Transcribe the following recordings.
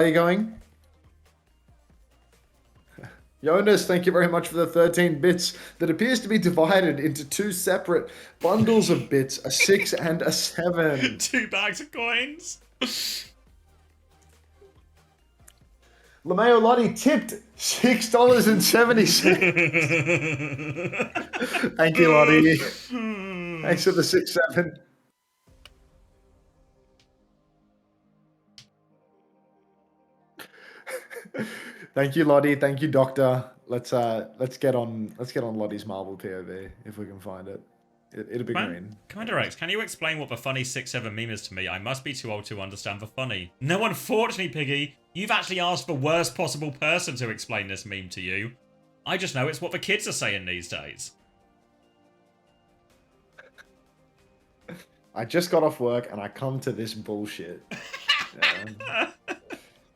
are you going? Jonas, thank you very much for the 13 bits that appears to be divided into two separate bundles of bits, a 6 and a 7. 2 bags of coins. LeMayo Lottie tipped $6.70. Thank you, Lottie. Thanks for the 6-7. Thank you, Lottie. Thank you, Doctor. Let's get on Lottie's Marvel POV if we can find it. It'll be green. CommanderX, can you explain what the funny 6-7 meme is to me? I must be too old to understand the funny. No, unfortunately, Piggy, you've actually asked the worst possible person to explain this meme to you. I just know it's what the kids are saying these days. I just got off work and I come to this bullshit. Yeah.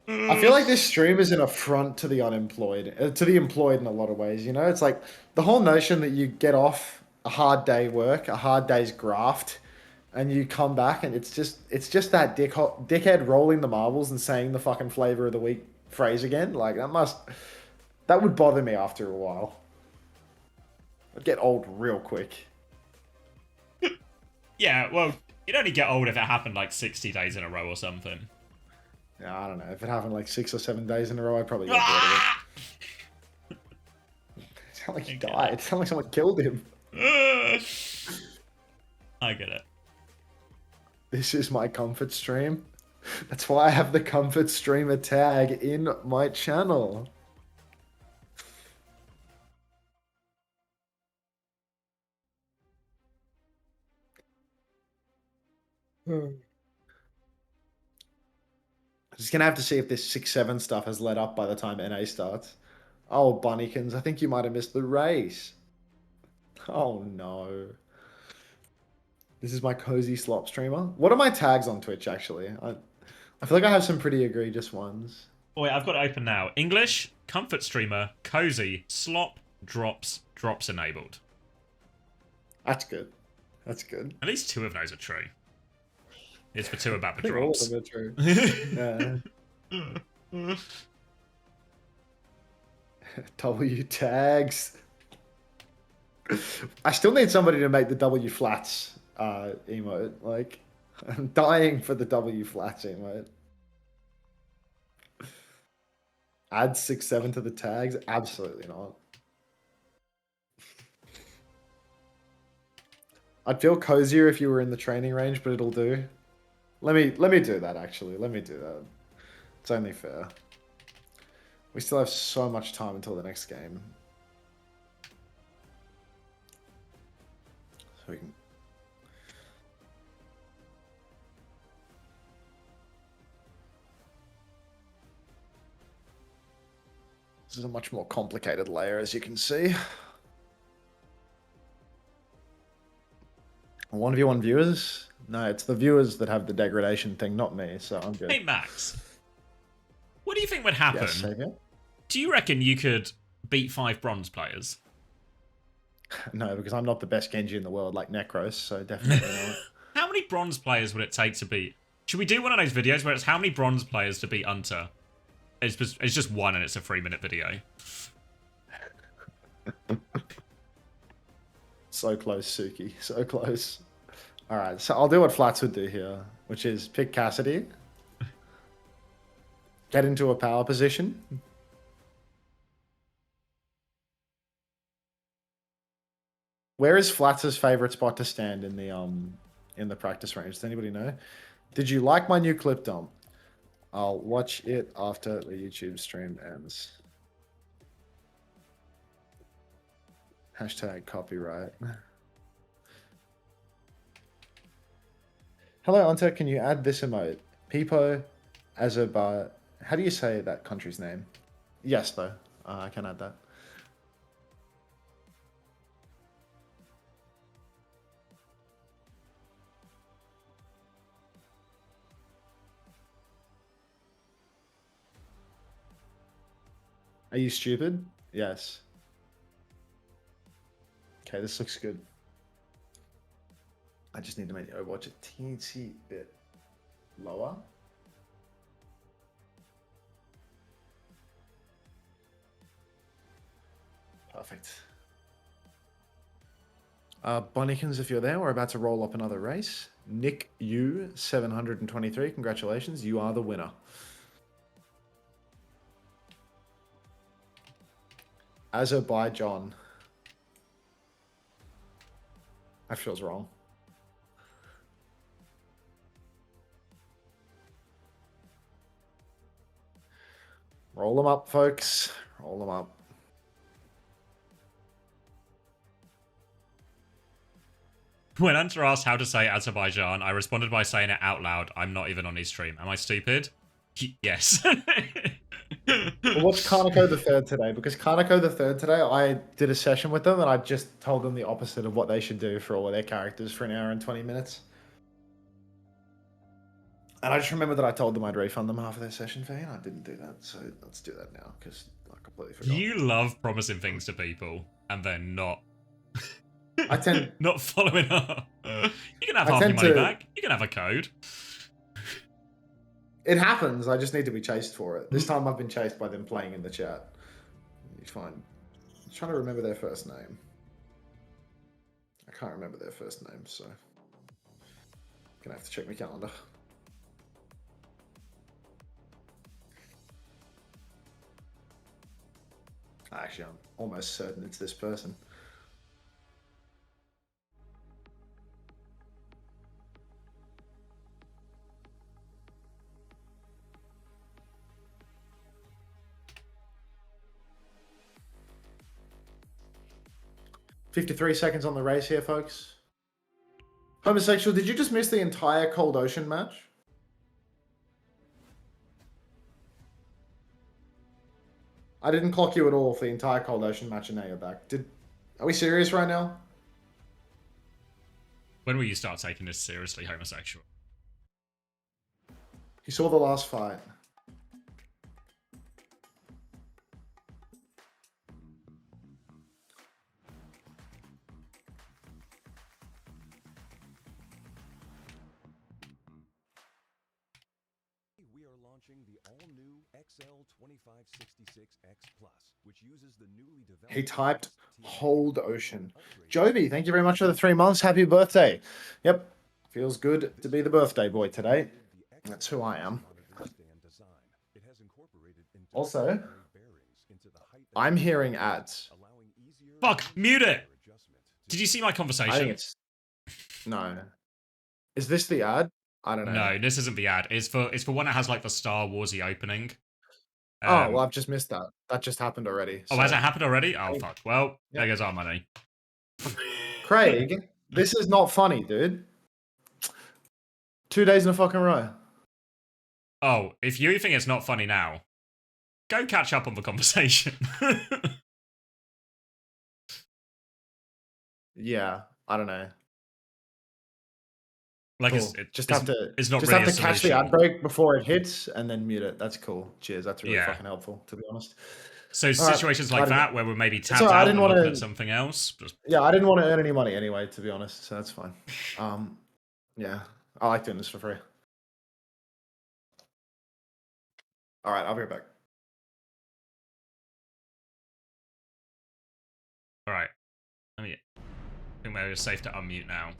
I feel like this stream is an affront to the unemployed, to the employed in a lot of ways. You know, it's like the whole notion that you get off a hard day work, a hard day's graft, and you come back and it's just that dickhead rolling the marbles and saying the fucking flavor of the week phrase again. Like that would bother me after a while. I'd get old real quick. Yeah, well, you'd only get old if it happened like 60 days in a row or something. Yeah, I don't know. If it happened like 6 or 7 days in a row, I'd probably get bored of it. It's not like he died. It's not like someone killed him. I get it. This is my comfort stream. That's why I have the comfort streamer tag in my channel. Just gonna have to see if this 6-7 stuff has let up by the time NA starts. Oh, Bunnykins, I think you might have missed the race. Oh no. This is my cozy slop streamer. What are my tags on Twitch actually? I feel like I have some pretty egregious ones. Oh, wait, I've got it open now. English, comfort streamer, cozy, slop, drops enabled. That's good. That's good. At least 2 of those are true. It's for 2 about the drops. All of them are true. Yeah. W tags. I still need somebody to make the W flats emote. Like, I'm dying for the W flats emote. Add 6-7 to the tags? Absolutely not. I'd feel cozier if you were in the training range, but it'll do. Let me do that actually. Let me do that. It's only fair. We still have so much time until the next game. So we can... This is a much more complicated layer, as you can see. 1v1 viewers? No, it's the viewers that have the degradation thing, not me, so I'm good. Hey, Max. What do you think would happen? Yes, Savior? Do you reckon you could beat 5 bronze players? No, because I'm not the best Genji in the world like Necros, so definitely not. How many bronze players would it take to beat? Should we do one of those videos where it's how many bronze players to beat Hunter? It's just one and it's a 3-minute video. So close, Suki. So close. Alright, so I'll do what Flats would do here, which is pick Cassidy. Get into a power position. Where is Flats' favorite spot to stand in the practice range? Does anybody know? Did you like my new clip dump? I'll watch it after the YouTube stream ends. Hashtag copyright. Hello, Hunter. Can you add this emote? Peepo, Azerbaijan. How do you say that country's name? Yes, though. I can add that. Are you stupid? Yes. Okay, this looks good. I just need to make the Overwatch a teensy bit lower. Perfect. Bunnykins, if you're there, we're about to roll up another race. Nick U 723. Congratulations, you are the winner. Azerbaijan. That feels wrong. Roll them up, folks. Roll them up. When Hunter asked how to say Azerbaijan, I responded by saying it out loud. I'm not even on his stream. Am I stupid? Yes. Well, watch Kaneko the Third today, because Kaneko the Third today, I did a session with them and I just told them the opposite of what they should do for all of their characters for an hour and 20 minutes. And I just remember that I told them I'd refund them half of their session fee, and I didn't do that. So let's do that now, because I completely forgot. You love promising things to people and then not. I tend not following up. You can have half your money back. You can have a code. It happens. I just need to be chased for it. This time I've been chased by them playing in the chat. It's fine. I'm trying to remember their first name. I can't remember their first name, so gonna have to check my calendar. Actually, I'm almost certain it's this person. $53 seconds on the race here, folks. Homosexual, did you just miss the entire Cold Ocean match? I didn't clock you at all for the entire Cold Ocean match, and now you're back. Are we serious right now? When will you start taking this seriously, homosexual? You saw the last fight. The all-new XL2566X Plus, which uses the newly developed. He typed Hold Ocean. Joby, thank you very much for the 3 months. Happy birthday. Yep. Feels good to be the birthday boy today. That's who I am. Also, I'm hearing ads. Fuck, mute it. Did you see my conversation? I think it's... No. Is this the ad? I don't know. No, this isn't the ad. It's for one that has like the Star Warsy opening. Oh, well, I've just missed that. That just happened already. Oh, has it happened already? Oh, fuck. Well, there goes our money. Craig, this is not funny, dude. 2 days in a fucking row. Oh, if you think it's not funny now, go catch up on the conversation. Yeah, I don't know. Like, cool. It's not really have to catch the ad break before it hits and then mute it. That's cool. Cheers. That's really fucking helpful, to be honest. So situations like that where we're maybe tapped out and looking at something else. Yeah, I didn't want to earn any money anyway, to be honest. So that's fine. Yeah, I like doing this for free. All right, I'll be right back. All right. I think we're safe to unmute now.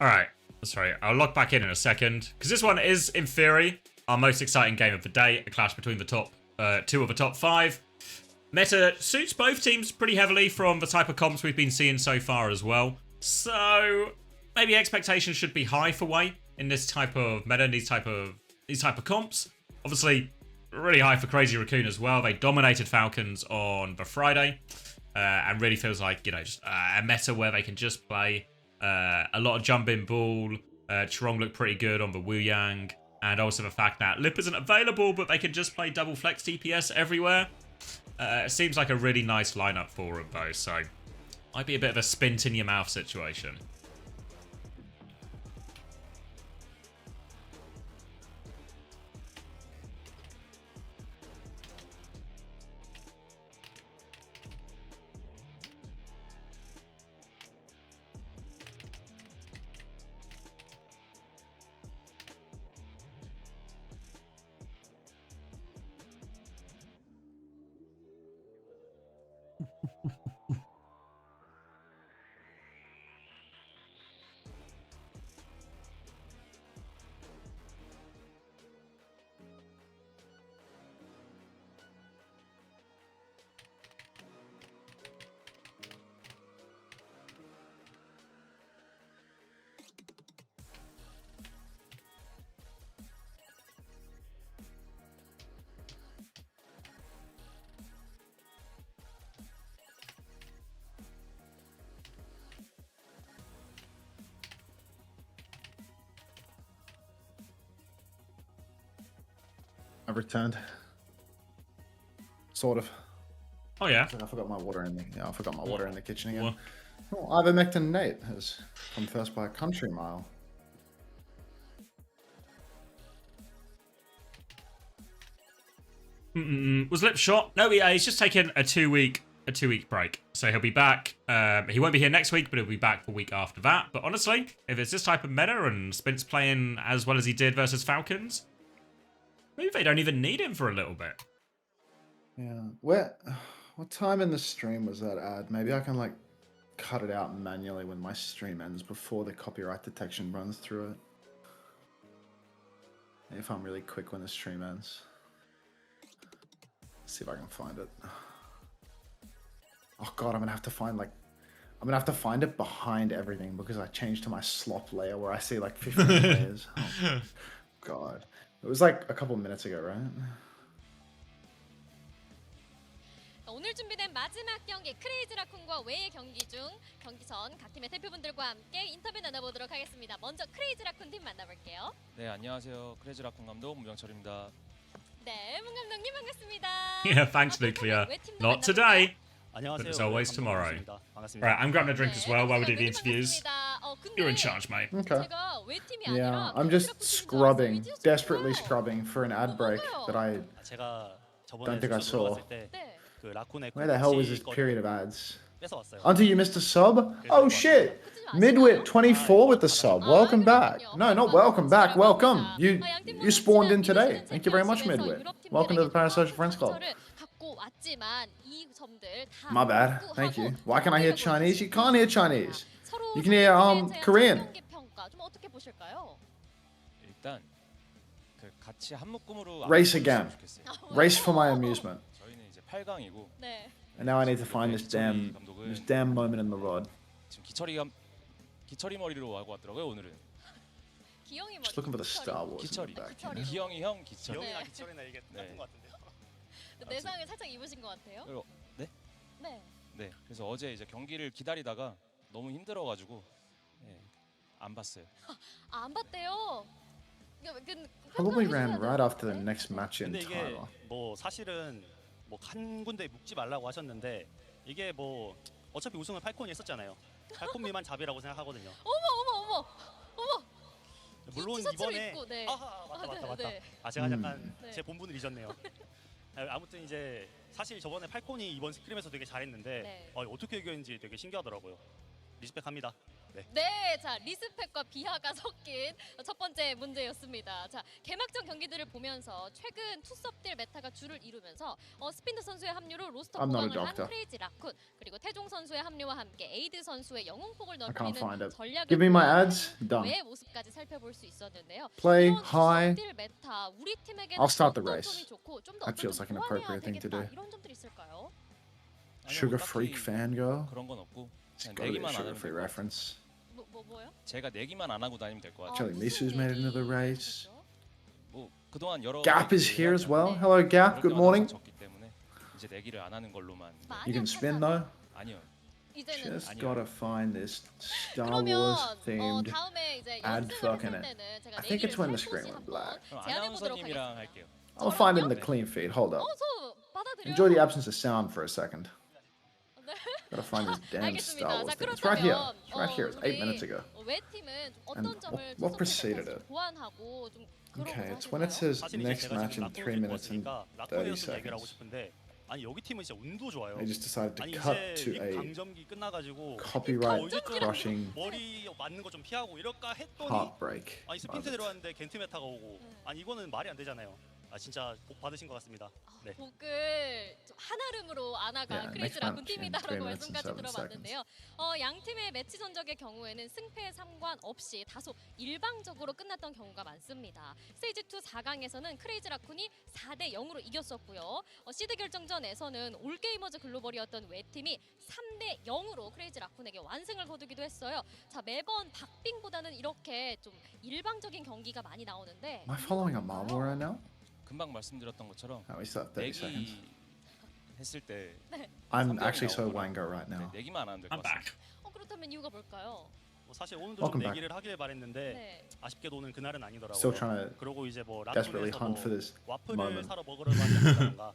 Alright, sorry, I'll log back in a second, because this one is, in theory, our most exciting game of the day, a clash between the top two of the top 5. Meta suits both teams pretty heavily from the type of comps we've been seeing so far as well, so maybe expectations should be high for WAE in this type of meta, and these type of comps. Obviously, really high for Crazy Raccoon as well. They dominated Falcons on the Friday, and really feels like, you know, just a meta where they can just play a lot of jumping ball, Chirong looked pretty good on the Wu Yang, and also the fact that Lip isn't available, but they can just play double flex DPS everywhere. It seems like a really nice lineup for them, though, so might be a bit of a spint in your mouth situation. I've returned. Sort of. Oh yeah. I forgot my water in the I forgot my water in the kitchen again. What? Oh, Ivermectin Nate has come first by a country mile. Was Lip shot? No, he's just taken a two-week break. So he'll be back. He won't be here next week, but he'll be back the week after that. But honestly, if it's this type of meta and Spint's playing as well as he did versus Falcons, maybe they don't even need him for a little bit. Yeah. What time in the stream was that ad? Maybe I can like cut it out manually when my stream ends before the copyright detection runs through it. If I'm really quick when the stream ends. Let's see if I can find it. Oh god, I'm gonna have to find it behind everything because I changed to my slop layer where I see like 15 layers. Oh god. It was like a couple minutes ago, right? 오늘 준비된 마지막 경기 크레이지 라쿤과 웨의 경기 중 경기 전 각 팀의 대표분들과 함께 인터뷰 나눠보도록 하겠습니다. 먼저 크레이지 라쿤 팀 만나볼게요. 네, 안녕하세요. 크레이지 라쿤 감독 문병철입니다. 네, 문 감독님 반갑습니다. Yeah, thanks, Nuclear. Not today. 안녕하세요. But it's always tomorrow. 반갑습니다. Right, I'm grabbing a drink as well while we do the 네, interviews. 근데 You're in charge, mate. Okay. 제가 웨 팀이 Yeah, 아니라 I'm just 크레이지 라쿤 팀인 줄 scrubbing, 알았어요. 왜 desperately 뛰었어요? scrubbing for an ad break that I 제가 저번에 Don't think I saw. 들어갔을 때 네. 그 라쿤의 Where the hell was this 콜치 period of ads? 뺏어왔어요. Until you missed a sub? Oh shit! Midwit 24 with the sub. Welcome back. No, not welcome back. Welcome. You spawned in today. Thank you very much, Midwit. Welcome to the Parasocial Friends Club. My bad. Thank you. Why can't I hear Chinese? You can't hear Chinese. You can hear Korean. 좀 어떻게 보실까요? 일단 그 같이 한 묶음으로 Race 안아주셨으면 again. 좋겠어요. Race for my amusement. 저희는 이제 8강이고 네. And now I need to find this damn moment in the rod. 지금 기철이 머리로 하고 왔더라고요, 오늘은. 기영이 Just looking for the Star Wars. in 기철이. the back, 기철이. you know? 기영이 형 기철. 네. 기철이나 이게 네. 똑같은 것 같은데요. 내상을 살짝 입으신 것 같아요. 그리고 네? 네. 네. 그래서 어제 이제 경기를 기다리다가 너무 힘들어가지고 안 봤어요. 아, 안 봤대요. Probably ran right after the next match in 근데 이게 Taiwan. 뭐 사실은 뭐 한 군데 묵지 말라고 하셨는데 이게 뭐 어차피 우승은 팔콘이 했었잖아요. 팔콘미만 잡이라고 생각하거든요. 어머. 물론 티셔츠를 이번에 입고, 네. 맞다. 네. 아 제가 약간 네. 제 본분을 잊었네요. 아무튼 이제 사실 저번에 팔콘이 이번 스크림에서 되게 잘했는데 네. 어떻게 이겼는지 되게 신기하더라고요. 리스펙합니다. 네, 자 리스펙과 비하가 섞인 첫 번째 문제였습니다. 자 개막전 경기들을 보면서 최근 투섭딜 메타가 주를 이루면서 스핀더 선수의 합류로 로스터 I'm not a 보강을 한 doctor. 크레이지 라쿤 그리고 태종 선수의 합류와 함께 에이드 선수의 영웅폭을 I can't find 넓히는 it. 전략을 Give me my 보여주는 ads. Done. 외의 모습까지 살펴볼 수 있었는데요. Play 이번 high. 투섭딜 메타 우리 팀에게는 I'll start the 어떤 race. 점이 좋고 좀더 That feels like an appropriate thing to do. 이런 점들이 있을까요? 아니요, Sugar 딱히 Freak fangirl. 그런 건 없고 Just 그냥 go to the 내기만 안 Sugar 하면 Free 될것 같아요. reference. 뭐요? 제가 내기만 안 하고 다니면 될 것 같아요. Actually, Misu's made it into the race. 뭐 그동안 여러 Gap is here as well. 네. Hello, Gap. Good morning. 졌기 때문에 이제 내기를 안 하는 걸로만. You can spin though. 아니요. 이제는 Just gotta find this Star 그러면 Wars themed. 다음에 이제 ad 연습을 fucking 했을 it. 때는 제가 I think it's when the 내기를 screen 살포시 went black. 한번 그럼 제안해 보도록 아나운서님이랑 하겠습니다. 할게요. I'll find it in the 네. clean feed. Hold up. 저 받아들여요. Enjoy the absence of sound for a second. 네. Gotta find this damn 알겠습니다. Star 자 Wars thing. It's right here. 그렇다면 It's right here. It's 8 minutes ago. 왜 팀은 좀 어떤 And 점을 what preceded it? 보완하고 좀 그런 Okay, 걸 it's when it 하실까요? says 사실 이제 next 제가 match 지금 in 3 minutes and 라쿤이었으니까 30 라쿤이었으면 얘기를 하고 seconds. 싶은데 아니 여기 팀은 진짜 운도 좋아요. They just decided to 아니 cut 이제 to 릭 a 강점기 끝나가지고 copyright 어디서 좀 crushing 머리 맞는 거 좀 피하고 이럴까 했더니 heartbreak. 아니 스핀트 moment. 내려왔는데 겐트 메타가 오고 아니 이거는 말이 안 되잖아요. 아 진짜 복 받으신 것 같습니다. 네. 복을 좀 한아름으로 아나가 Yeah, 크레이지 next 라쿤 match in 팀이다라고 3 minutes and 말씀까지 7 들어봤는데요. 양 팀의 매치 전적의 경우에는 승패에 상관없이 다소 일방적으로 끝났던 경우가 많습니다. 스테이지 2 4강에서는 크레이지 라쿤이 4대 0으로 이겼었고요. 시드 결정전에서는 올게이머즈 글로벌이었던 외팀이 3대 0으로 크레이지 라쿤에게 완승을 거두기도 했어요. 자, 매번 박빙보다는 이렇게 좀 일방적인 경기가 많이 나오는데 Am I following a marble right now? 금방 말씀드렸던 것처럼 Oh, we still have 30 seconds. 내기 했을 때 I'm actually so wango right now. 내기만 안 하면 될 것 I'm 같습니다. back. 그렇다면 이유가 뭘까요? 뭐 사실 오늘도 Welcome 좀 back. 내기를 하길 바랬는데 네. 아쉽게도 오늘 그날은 아니더라고요. Still trying to 그리고 이제 뭐 desperately 라쿤에서 hunt for 뭐 this 와플을 moment. 사러 먹으러 간다던가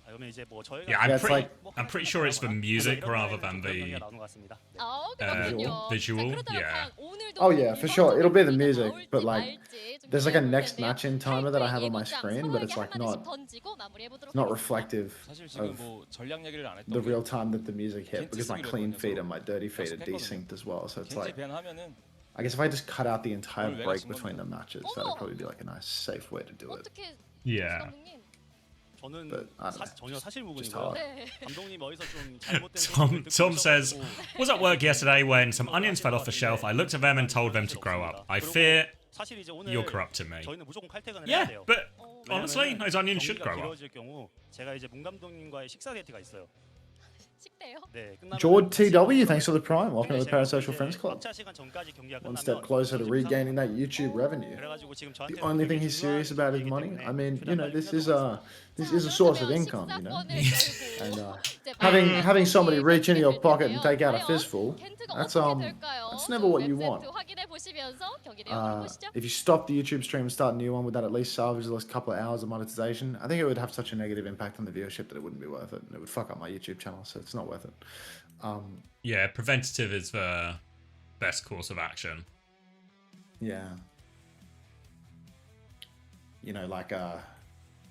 그러면 이제 뭐 저희가 Yeah, I'm Yeah, it's pretty. like- I'm pretty sure it's for music rather than the. 나오는 것 같습니다. 네. 그렇군요. visual? 자, 그렇다면 Yeah. 과연 오늘도 Oh, yeah, for sure. It'll be the music, 나올지 but, like, 말지 좀 there's like a 기대해 next 볼 텐데요. match in timer that I have on my 예고장 screen, but it's 서로에게 like 한마디씩 not 던지고 마무리해보도록 not 하겠습니다. reflective 사실 지금 of 뭐 전략 얘기를 안 했던 the 게 real time that the music hit because my clean feed and my dirty feed are 약속했거든요. desynced as well. So it's 겐지 like, 밴 하면은 I guess if I just cut out the entire 오늘 break 외곽 between the matches, that'd probably be like a nice, safe way to do it. 어떻게 Yeah. 감독님? 저는 But I don't know. 전혀 사실 Just 무근이고요. hard. 네. 감독님 어디서 좀 잘못된 Tom says, was at work yesterday when some onions fell off a shelf. I looked at them and told them to grow up. I fear 사실 이제 오늘 you're corrupting me. 저희는 무조건 칼퇴근을 Yeah, 해야 돼요. but honestly, those onions should 경기가 grow up. 길어질 경우 제가 이제 문 감독님과의 식사 데이트가 있어요. 식대요? 네, 끝나면 George TW, thanks for the prime. Welcome to the Parasocial Friends Club. 막차 시간 전까지 경기가 One 끝나면 step closer to regaining that YouTube revenue. 그래가지고 지금 The 저한테 only thing he's serious about is money. I mean, you know, this is a source of income, you know. And having somebody reach into your pocket and take out a fistful, that's never what you want. If you stop the YouTube stream and start a new one, would that at least salvage those couple of hours of monetization? I think it would have such a negative impact on the viewership that it wouldn't be worth it. And it would fuck up my YouTube channel, so it's not worth it. Yeah, preventative is the best course of action. Yeah. You know, like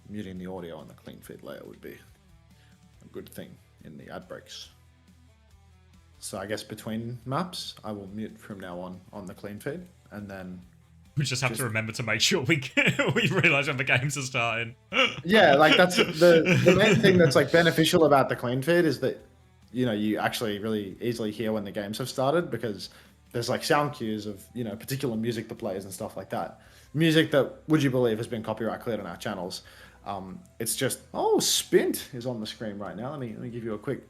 muting the audio on the clean feed layer would be a good thing in the ad breaks. So I guess between maps, I will mute from now on the clean feed, and then We just have to remember to make sure we we realize when the games are starting. yeah, like that's the main thing that's like beneficial about the clean feed is that you know you actually really easily hear when the games have started because there's like sound cues of you know particular music that plays and stuff like that. Music that would you believe has been copyright cleared on our channels. It's just Spint is on the screen right now. Let me give you a quick.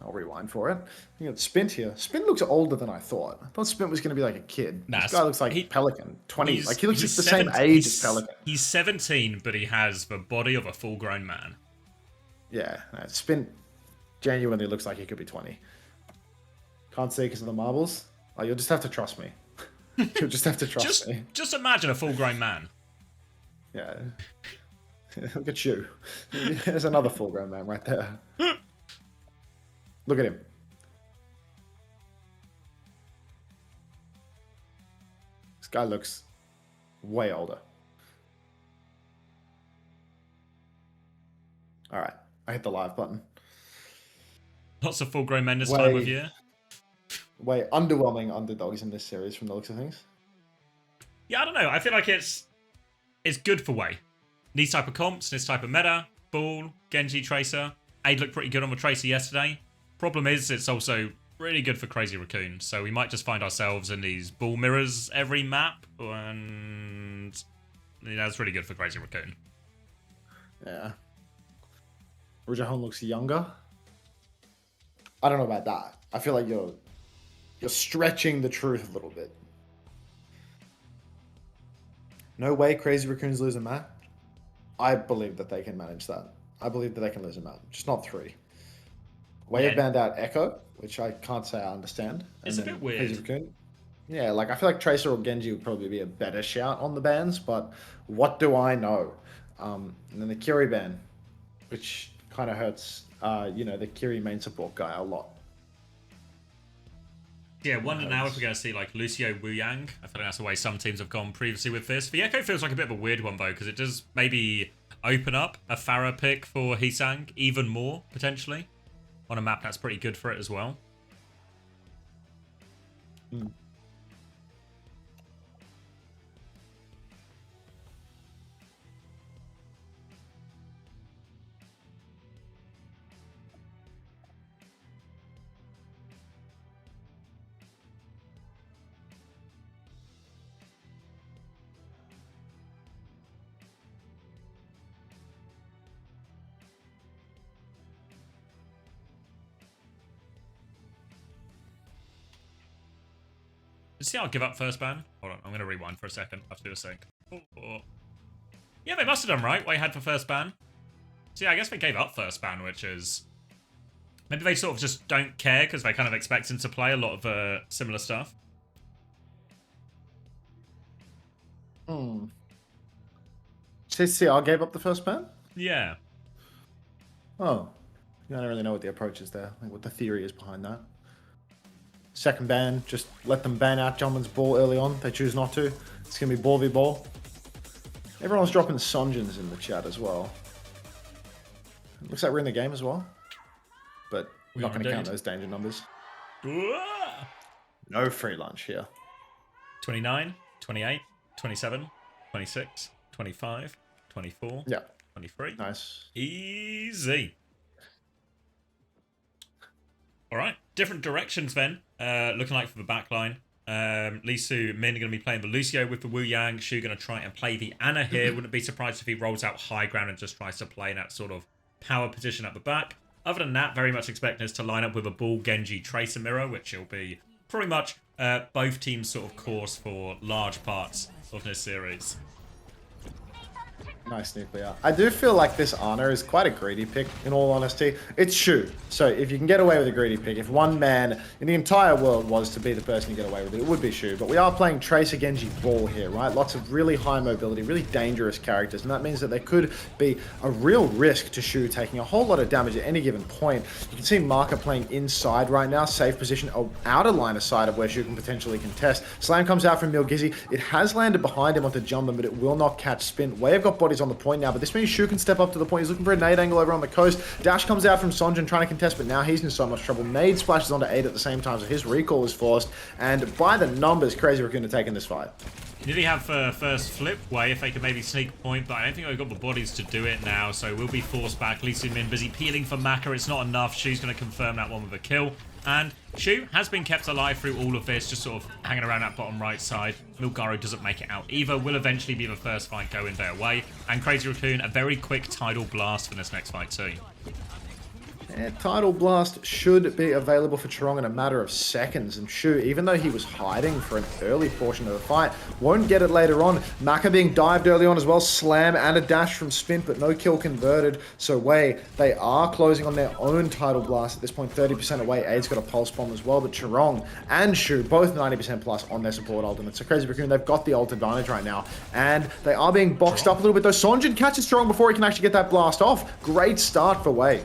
I'll rewind for it. You got Spint here. Spint looks older than I thought. I thought Spint was going to be like a kid. Nah, this guy looks like Pelican, 20. He's- Like he looks he's like the same 17 age as Pelican. He's 17, but he has the body of a full-grown man. Yeah, no, Spint genuinely looks like he could be 20. Can't see because of the marbles. Oh, you'll just have to trust me. You'll just have to trust me. Just imagine a full-grown man. Yeah. Look at you. There's another full-grown man right there. Look at him. This guy looks way older. All right, I hit the live button. Lots of full-grown men this time of Way- year. Way underwhelming underdogs in this series from the looks of things. Yeah, I don't know. I feel like it's good for WAE. These type of comps, this type of meta, Ball, Genji, Tracer. Aid looked pretty good on the Tracer yesterday. Problem is, it's also really good for Crazy Raccoon. So we might just find ourselves in these ball mirrors every map, and that's really good for Crazy Raccoon. Yeah. Rujahan looks younger. I don't know about that. I feel like you're stretching the truth a little bit. No way Crazy Raccoons lose a map. I believe that they can manage that. I believe that they can lose a map. Just not 3. WAE have banned out Echo. which I can't say I understand. It's a And bit then Crazy weird. Raccoon. Yeah, like I feel like Tracer or Genji would probably be a better shout on the bans, but what do I know? And then the Kiri ban, which kind of hurts, the Kiri main support guy a lot. Yeah, wonder now if we're going to see like Lucio Wu Yang. I feel like that's the way some teams have gone previously with this. The Echo feels like a bit of a weird one though, because it does maybe open up a Pharah pick for Heesang even more, potentially, on a map that's pretty good for it as well. See, I'll give up first ban. Hold on, I'm going to rewind for a second after the sync. Yeah, they must have done right what I had for first ban. So yeah, I guess they gave up first ban, which is... Maybe they sort of just don't care because they kind of expect him to play a lot of similar stuff. CCR gave up the first ban? Yeah. Oh. I don't really know what the approach is there, like what the theory is behind that. Second ban, just let them ban out Jumpman's ball early on. They choose not to. It's going to be ball v ball. Everyone's dropping Sonjins in the chat as well. Looks like we're in the game as well. But we're not going to count those danger numbers. No free lunch here. 29, 28, 27, 26, 25, 24, Yeah. 23. Nice. Easy. All right, different directions then. Looking like for the backline. Lisu Min are going to be playing the Lucio with the Wu Yang. Shu going to try and play the Ana here. Wouldn't be surprised if he rolls out high ground and just tries to play in that sort of power position at the back. Other than that, very much expecting us to line up with a Bull, Genji, Tracer Mirror, which will be pretty much both teams' sort of course for large parts of this series. Nice nuclear. I do feel like this Ana is quite a greedy pick, in all honesty. It's Shu. So if you can get away with a greedy pick, if one man in the entire world was to be the person to get away with it, it would be Shu. But we are playing Tracer, Genji, Ball here, right? Lots of really high mobility, really dangerous characters. And that means that there could be a real risk to Shu taking a whole lot of damage at any given point. You can see Marker playing inside right now, safe position, outer line of sight of where Shu can potentially contest. Slam comes out from Milgizzy. It has landed behind him onto Jumpman, but it will not catch Spin. WAE have got bodies on the point now, but this means Shu can step up to the point. He's looking for a nade angle over on the coast. Dash comes out from Sonjin trying to contest, but now he's in so much trouble. Nade splashes onto 8 at the same time, so his recall is forced. And by the numbers, Crazy Raccoon are taking this fight. Nearly have first flip WAE if they could maybe sneak point, but I don't think they've got the bodies to do it now, so we'll be forced back. Lee Min busy peeling for Maka. It's not enough. Shu's going to confirm that one with a kill. And Shu has been kept alive through all of this, just sort of hanging around that bottom right side. Milgaro doesn't make it out either. Will eventually be the first fight going their way. And Crazy Raccoon, a very quick tidal blast for this next fight too. Yeah, Tidal Blast should be available for Chorong in a matter of seconds, and Shu, even though he was hiding for an early portion of the fight, won't get it later on. Maka being dived early on as well, slam and a dash from Spin, but no kill converted. So WAE, they are closing on their own Tidal Blast at this point, 30% away. Aid's got a Pulse Bomb as well, but Chorong and Shu, both 90% plus on their support ultimate. So Crazy Raccoon, they've got the ult advantage right now, and they are being boxed up a little bit, though. Sonjin catches Chorong before he can actually get that blast off. Great start for WAE.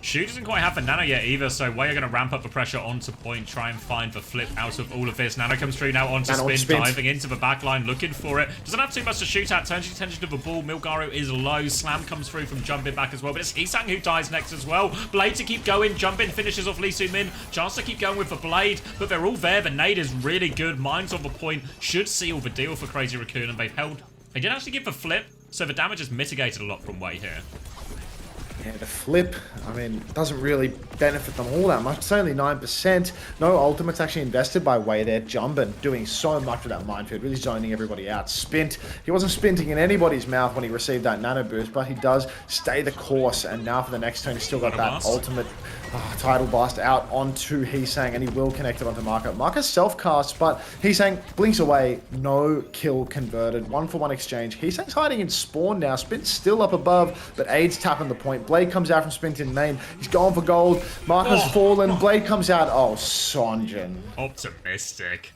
Shu doesn't quite have the nano yet either, so WAE are going to ramp up the pressure onto point, try and find the flip out of all of this. Nano comes through now onto Spin, diving into the backline, looking for it. Doesn't have too much to shoot at, turns his attention to the ball. Milgaro is low, Slam comes through from jumping back as well, but it's Heesang who dies next as well. Blade to keep going, Jumpin finishes off Lee Min. Chance to keep going with the Blade, but they're all there. The nade is really good, Mines on the point, should seal the deal for Crazy Raccoon, and they've held. They didn't actually give the flip, so the damage is mitigated a lot from WAE here. Yeah, the flip, I mean, doesn't really benefit them all that much. It's only 9%. No ultimates actually invested by WAE there. Jumpin doing so much with that minefield, really zoning everybody out. Spint, he wasn't spinting in anybody's mouth when he received that nano boost, but he does stay the course. And now for the next turn, he's still got that ultimate Tidal Blast out onto Heesang, and he will connect it onto Marker. Marker's self-cast, but Heesang blinks away. No kill converted. 1-for-1 exchange. Heesang's hiding in spawn now. Spint's still up above, but Aid's tapping the point. Blade comes out from Spint in main. He's going for gold. Marker's Oh. fallen. Blade comes out. Oh, Sonjin. Optimistic.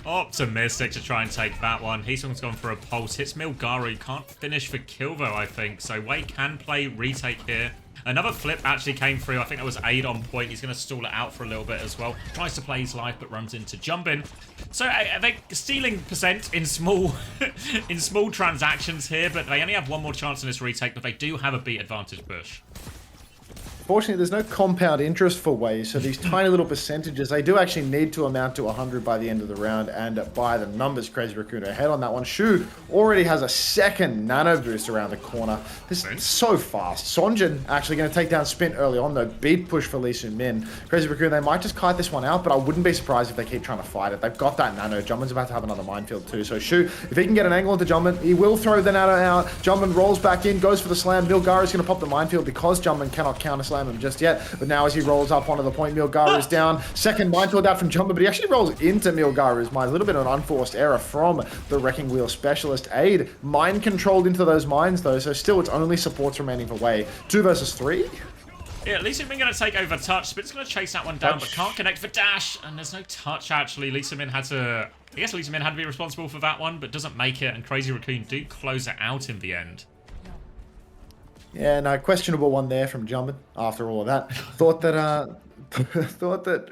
Optimistic to try and take that one. Heesung's gone for a pulse. Hits Milgaru. Can't finish for kill though, I think. So WAE can play retake here. Another flip actually came through. I think that was Aid on point. He's going to stall it out for a little bit as well. Tries to play his life, but runs into Jumbin. So they're stealing percent in small in small transactions here, but they only have one more chance in this retake, but they do have a beat advantage push. Fortunately, there's no compound interest for WAE, so these tiny little percentages, they do actually need to amount to 100 by the end of the round, and by the numbers, Crazy Raccoon ahead on that one. Shu already has a second nano boost around the corner. This is so fast. Sonjin actually going to take down Spin early on, though. Beat push for Lee Min. Crazy Raccoon, they might just kite this one out, but I wouldn't be surprised if they keep trying to fight it. They've got that nano. Jumbin's about to have another minefield too, so Shu, if he can get an angle into Jumbin, he will throw the nano out. Jumbin rolls back in, goes for the slam. Milgaru's going to pop the minefield because Jumbin cannot counter slam him just yet. But now as he rolls up onto the point, Milgaru is down. Second minefield out from Jumbin, but he actually rolls into Milgaru's mine. A little bit of an unforced error from the Wrecking Wheel specialist. Aid mind controlled into those mines though, so still it's only supports remaining for WAE. 2 versus 3. Yeah, at least Min going to take over touch. Spit's going to chase that one down, but can't connect for dash. And there's no touch, actually. Min had to... I guess Min had to be responsible for that one, but doesn't make it. And Crazy Raccoon do close it out in the end. Yeah, no, questionable one there from Jumbin after all of that. Thought that thought that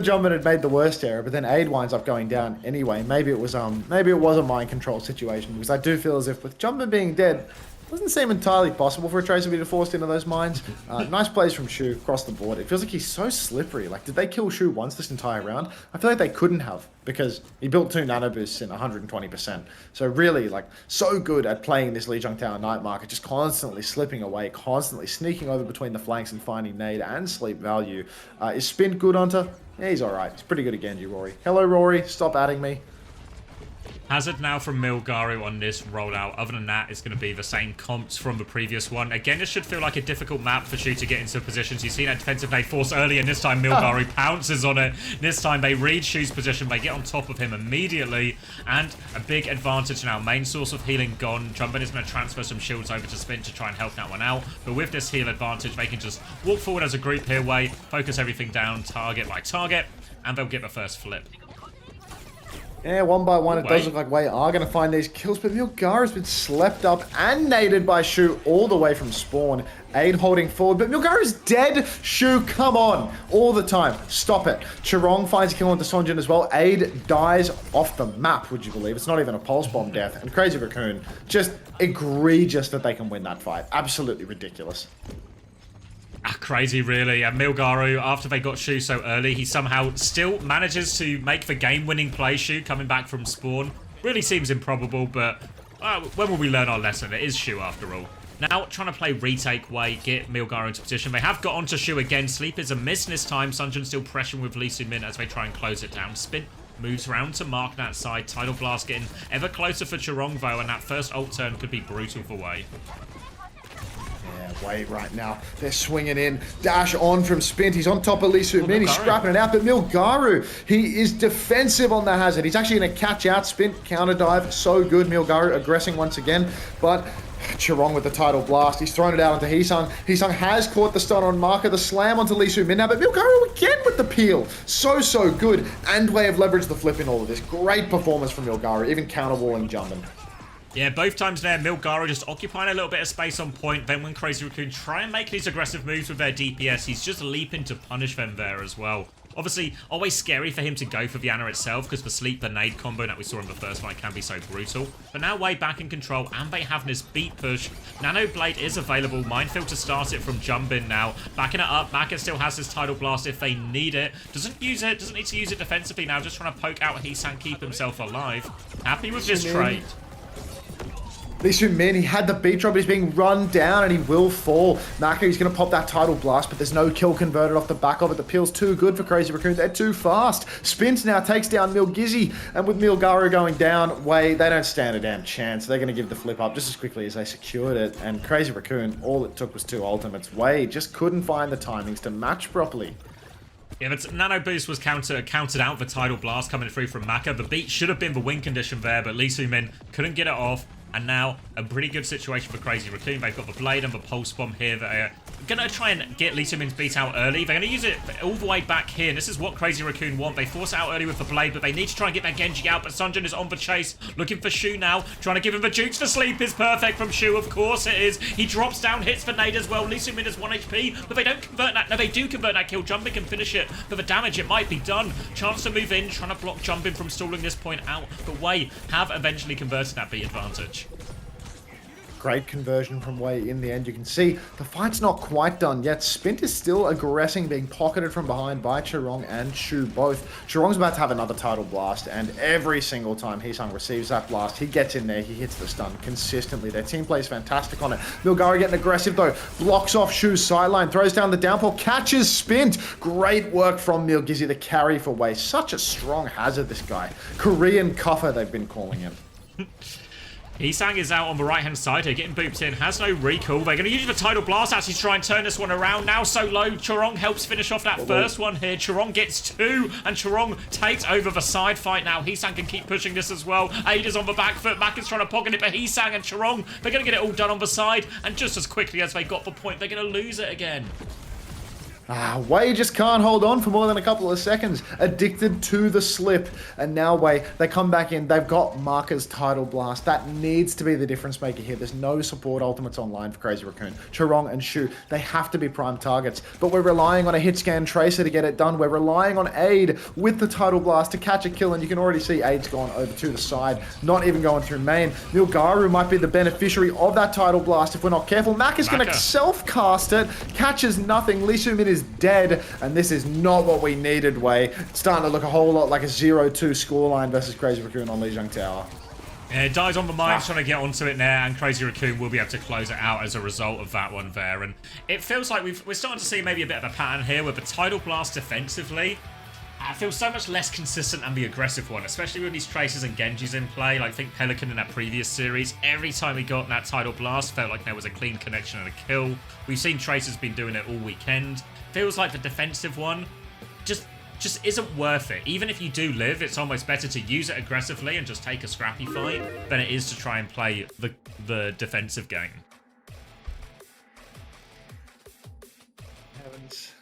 Jumbin had made the worst error, but then Aid winds up going down anyway. Maybe it was a mind control situation, because I do feel as if with Jumbin being dead, doesn't seem entirely possible for a Tracer to be forced into those mines. Nice plays from Shu across the board. It feels like he's so slippery. Like, did they kill Shu once this entire round? I feel like they couldn't have, because he built 2 nano boosts in 120%. So really, like, so good at playing this Lijiang Tower Night Market, just constantly slipping away, constantly sneaking over between the flanks and finding nade and sleep value. Is Spin good onto? Yeah, he's alright. He's pretty good at Genji, Rory. Hello, Rory. Stop adding me. Hazard now from Milgaru on this rollout. Other than that, it's going to be the same comps from the previous one. Again, this should feel like a difficult map for Shu to get into positions. You've seen that defensive nade force earlier, and this time Milgaru pounces on it. This time they read Shu's position. They get on top of him immediately, and a big advantage now. Main source of healing gone. Jumbin is going to transfer some shields over to Spin to try and help that one out. But with this heal advantage, they can just walk forward as a group here, WAE, focus everything down, target by target, and they'll get the first flip. Yeah, one by one, it does look like WAE are going to find these kills, but Milgaru's been slept up and naded by Shu all the way from spawn. Aid holding forward, but Milgaru's dead. Shu, come on. All the time. Stop it. Chirong finds a kill onto Sonjin as well. Aid dies off the map, would you believe? It's not even a pulse bomb death. And Crazy Raccoon, just egregious that they can win that fight. Absolutely ridiculous. Crazy, really. And Milgaru, after they got Shu so early, he somehow still manages to make the game-winning play. Shu coming back from spawn. Really seems improbable, but when will we learn our lesson? It is Shu, after all. Now, trying to play retake WAE, get Milgaru into position. They have got onto Shu again. Sleep is a miss this time. Sunjin still pressuring with Lee Min as they try and close it down. Spin moves around to mark that side. Tidal Blast getting ever closer for Chirong, though, and that first ult turn could be brutal for WAE. WAE right now. They're swinging in. Dash on from Spint. He's on top of Lee Min. He's scrapping it out, but Milgaru, he is defensive on the hazard. He's actually going to catch out Spint. Counter dive. So good. Milgaru aggressing once again, but Chirong with the Tidal Blast. He's thrown it out onto Heesung. Heesung has caught the stun on Marker. The slam onto Lee Min now, but Milgaru again with the peel. So good. And WAE have leveraged the flip in all of this. Great performance from Milgaru, even counter-walling Jumbin. Yeah, both times there, Milgaru just occupying a little bit of space on point. Then when Crazy Raccoon try and make these aggressive moves with their DPS, he's just leaping to punish them there as well. Obviously, always scary for him to go for the Ana itself, because the sleep, the nade combo that we saw in the first fight can be so brutal. But now WAE back in control, and they have this beat push. Nano Blade is available. Minefield to start it from Jumbin now. Backing it up. Maka still has his Tidal Blast if they need it. Doesn't use it. Doesn't need to use it defensively now. Just trying to poke out Heesang, keep himself alive. Happy with this trade. Lee Min, he had the beat drop, but he's being run down and he will fall. Maka, he's going to pop that Tidal Blast, but there's no kill converted off the back of it. The peel's too good for Crazy Raccoon. They're too fast. Spins now takes down Milgizzy, and with Milgaru going down, WAE, they don't stand a damn chance. They're going to give the flip up just as quickly as they secured it, and Crazy Raccoon, all it took was 2 ultimates. WAE just couldn't find the timings to match properly. Yeah, but Nano Boost was counted out, the Tidal Blast coming through from Maka. The beat should have been the win condition there, but Lee Min couldn't get it off. And now, a pretty good situation for Crazy Raccoon. They've got the Blade and the Pulse Bomb here that are going to try and get Lee Min beat out early. They're going to use it all the way back here, and this is what Crazy Raccoon want. They force it out early with the Blade, but they need to try and get their Genji out, but Sunjin is on the chase, looking for Shu now, trying to give him the jukes. The sleep is perfect from Shu, of course it is. He drops down, hits the nade as well. Lee Min is 1 HP, but they don't convert that. No, they do convert that kill. Jumping can finish it, but the damage, it might be done. Chance to move in, trying to block Jumping from stalling this point out, but WAE have eventually converted that beat advantage. Great conversion from WAE in the end. You can see the fight's not quite done yet. Spint is still aggressing, being pocketed from behind by Chirong and Shu both. Chirong's about to have another title blast, and every single time Heesung receives that blast, he gets in there, he hits the stun consistently. Their team plays fantastic on it. Milgari getting aggressive though, blocks off Shu's sideline, throws down the downpour, catches Spint. Great work from Milgizzy, the carry for WAE. Such a strong hazard, this guy. Korean Cuffer, they've been calling him. Heesang is out on the right-hand side here, getting booped in, has no recall. They're going to use the Tidal Blast actually to try and turn this one around. Now so low, Chirong helps finish off that first one here. Chirong gets 2, and Chirong takes over the side fight now. Heesang can keep pushing this as well. Ada's on the back foot, Mack is trying to pocket it, but Heesang and Chirong, they're going to get it all done on the side, and just as quickly as they got the point, they're going to lose it again. WAE just can't hold on for more than a couple of seconds. Addicted to the slip. And now WAE, they come back in. They've got Marker's Tidal Blast. That needs to be the difference maker here. There's no support ultimates online for Crazy Raccoon. Chirong and Shu, they have to be prime targets. But we're relying on a hit scan tracer to get it done. We're relying on Aid with the Tidal Blast to catch a kill. And you can already see Aid's gone over to the side. Not even going through main. Milgaru might be the beneficiary of that Tidal Blast if we're not careful. Mack is going to self-cast it. Catches nothing. Lee Min is dead, and this is not what we needed, WAE. It's starting to look a whole lot like a 0-2 scoreline versus Crazy Raccoon on Lijiang Tower. Yeah, it dies on the mind, trying to get onto it now, and Crazy Raccoon will be able to close it out as a result of that one there. And it feels like we're starting to see maybe a bit of a pattern here with the Tidal Blast defensively. It feels so much less consistent than the aggressive one, especially with these Tracers and Genjis in play. Like, think Pelican in that previous series. Every time we got that Tidal Blast, felt like there was a clean connection and a kill. We've seen Tracers been doing it all weekend. Feels like the defensive one just isn't worth it. Even if you do live, it's almost better to use it aggressively and just take a scrappy fight than it is to try and play the defensive game. Heavens.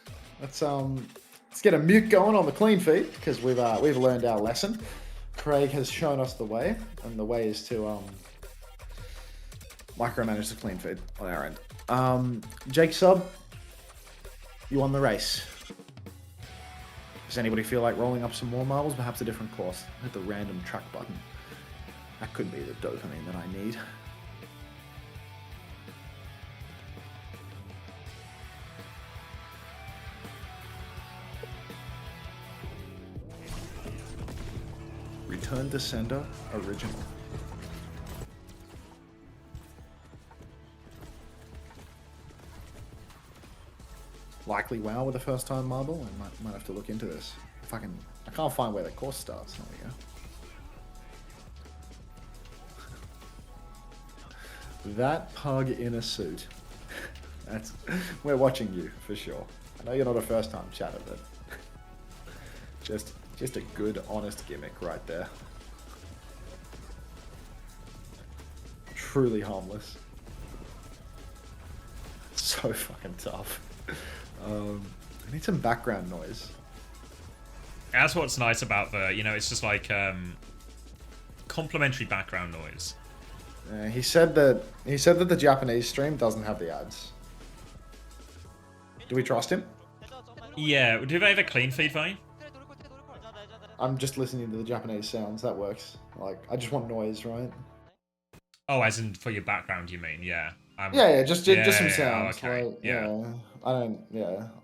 Let's get a mute going on the clean feed, because we've learned our lesson. Craig has shown us the way, and the way is to micromanage the clean feed on our end. Jake Sub, you won the race. Does anybody feel like rolling up some more marbles? Perhaps a different course. Hit the random track button. That could be the dopamine that I need. Return to sender original. Likely WoW with a first time marble. I might have to look into this. If I can't find where the course starts. There we go. That pug in a suit. We're watching you for sure. I know you're not a first time chatter, but just a good honest gimmick right there. Truly harmless. So fucking tough. I need some background noise. That's what's nice about the, it's just like complimentary background noise. He said that the Japanese stream doesn't have the ads. Do we trust him? Yeah, do they have a clean feed, Vine? I'm just listening to the Japanese sounds. That works. Like, I just want noise, right? Oh, as in for your background, you mean? Yeah. Just some sounds. Okay. Like,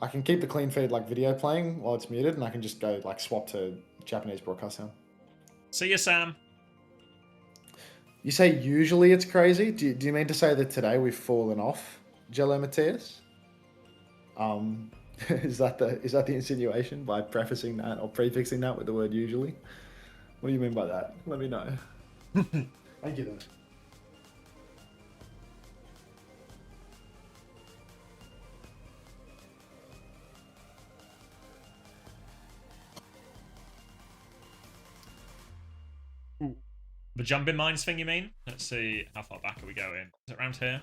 I can keep the clean feed like video playing while it's muted, and I can just go like swap to Japanese broadcast sound. See ya, Sam. You say usually it's crazy. Do you mean to say that today we've fallen off, Jello Matthias? Is that the insinuation by prefacing that or prefixing that with the word usually? What do you mean by that? Let me know. Thank you though. The jumping mines thing, you mean? Let's see, how far back are we going? Is it around here?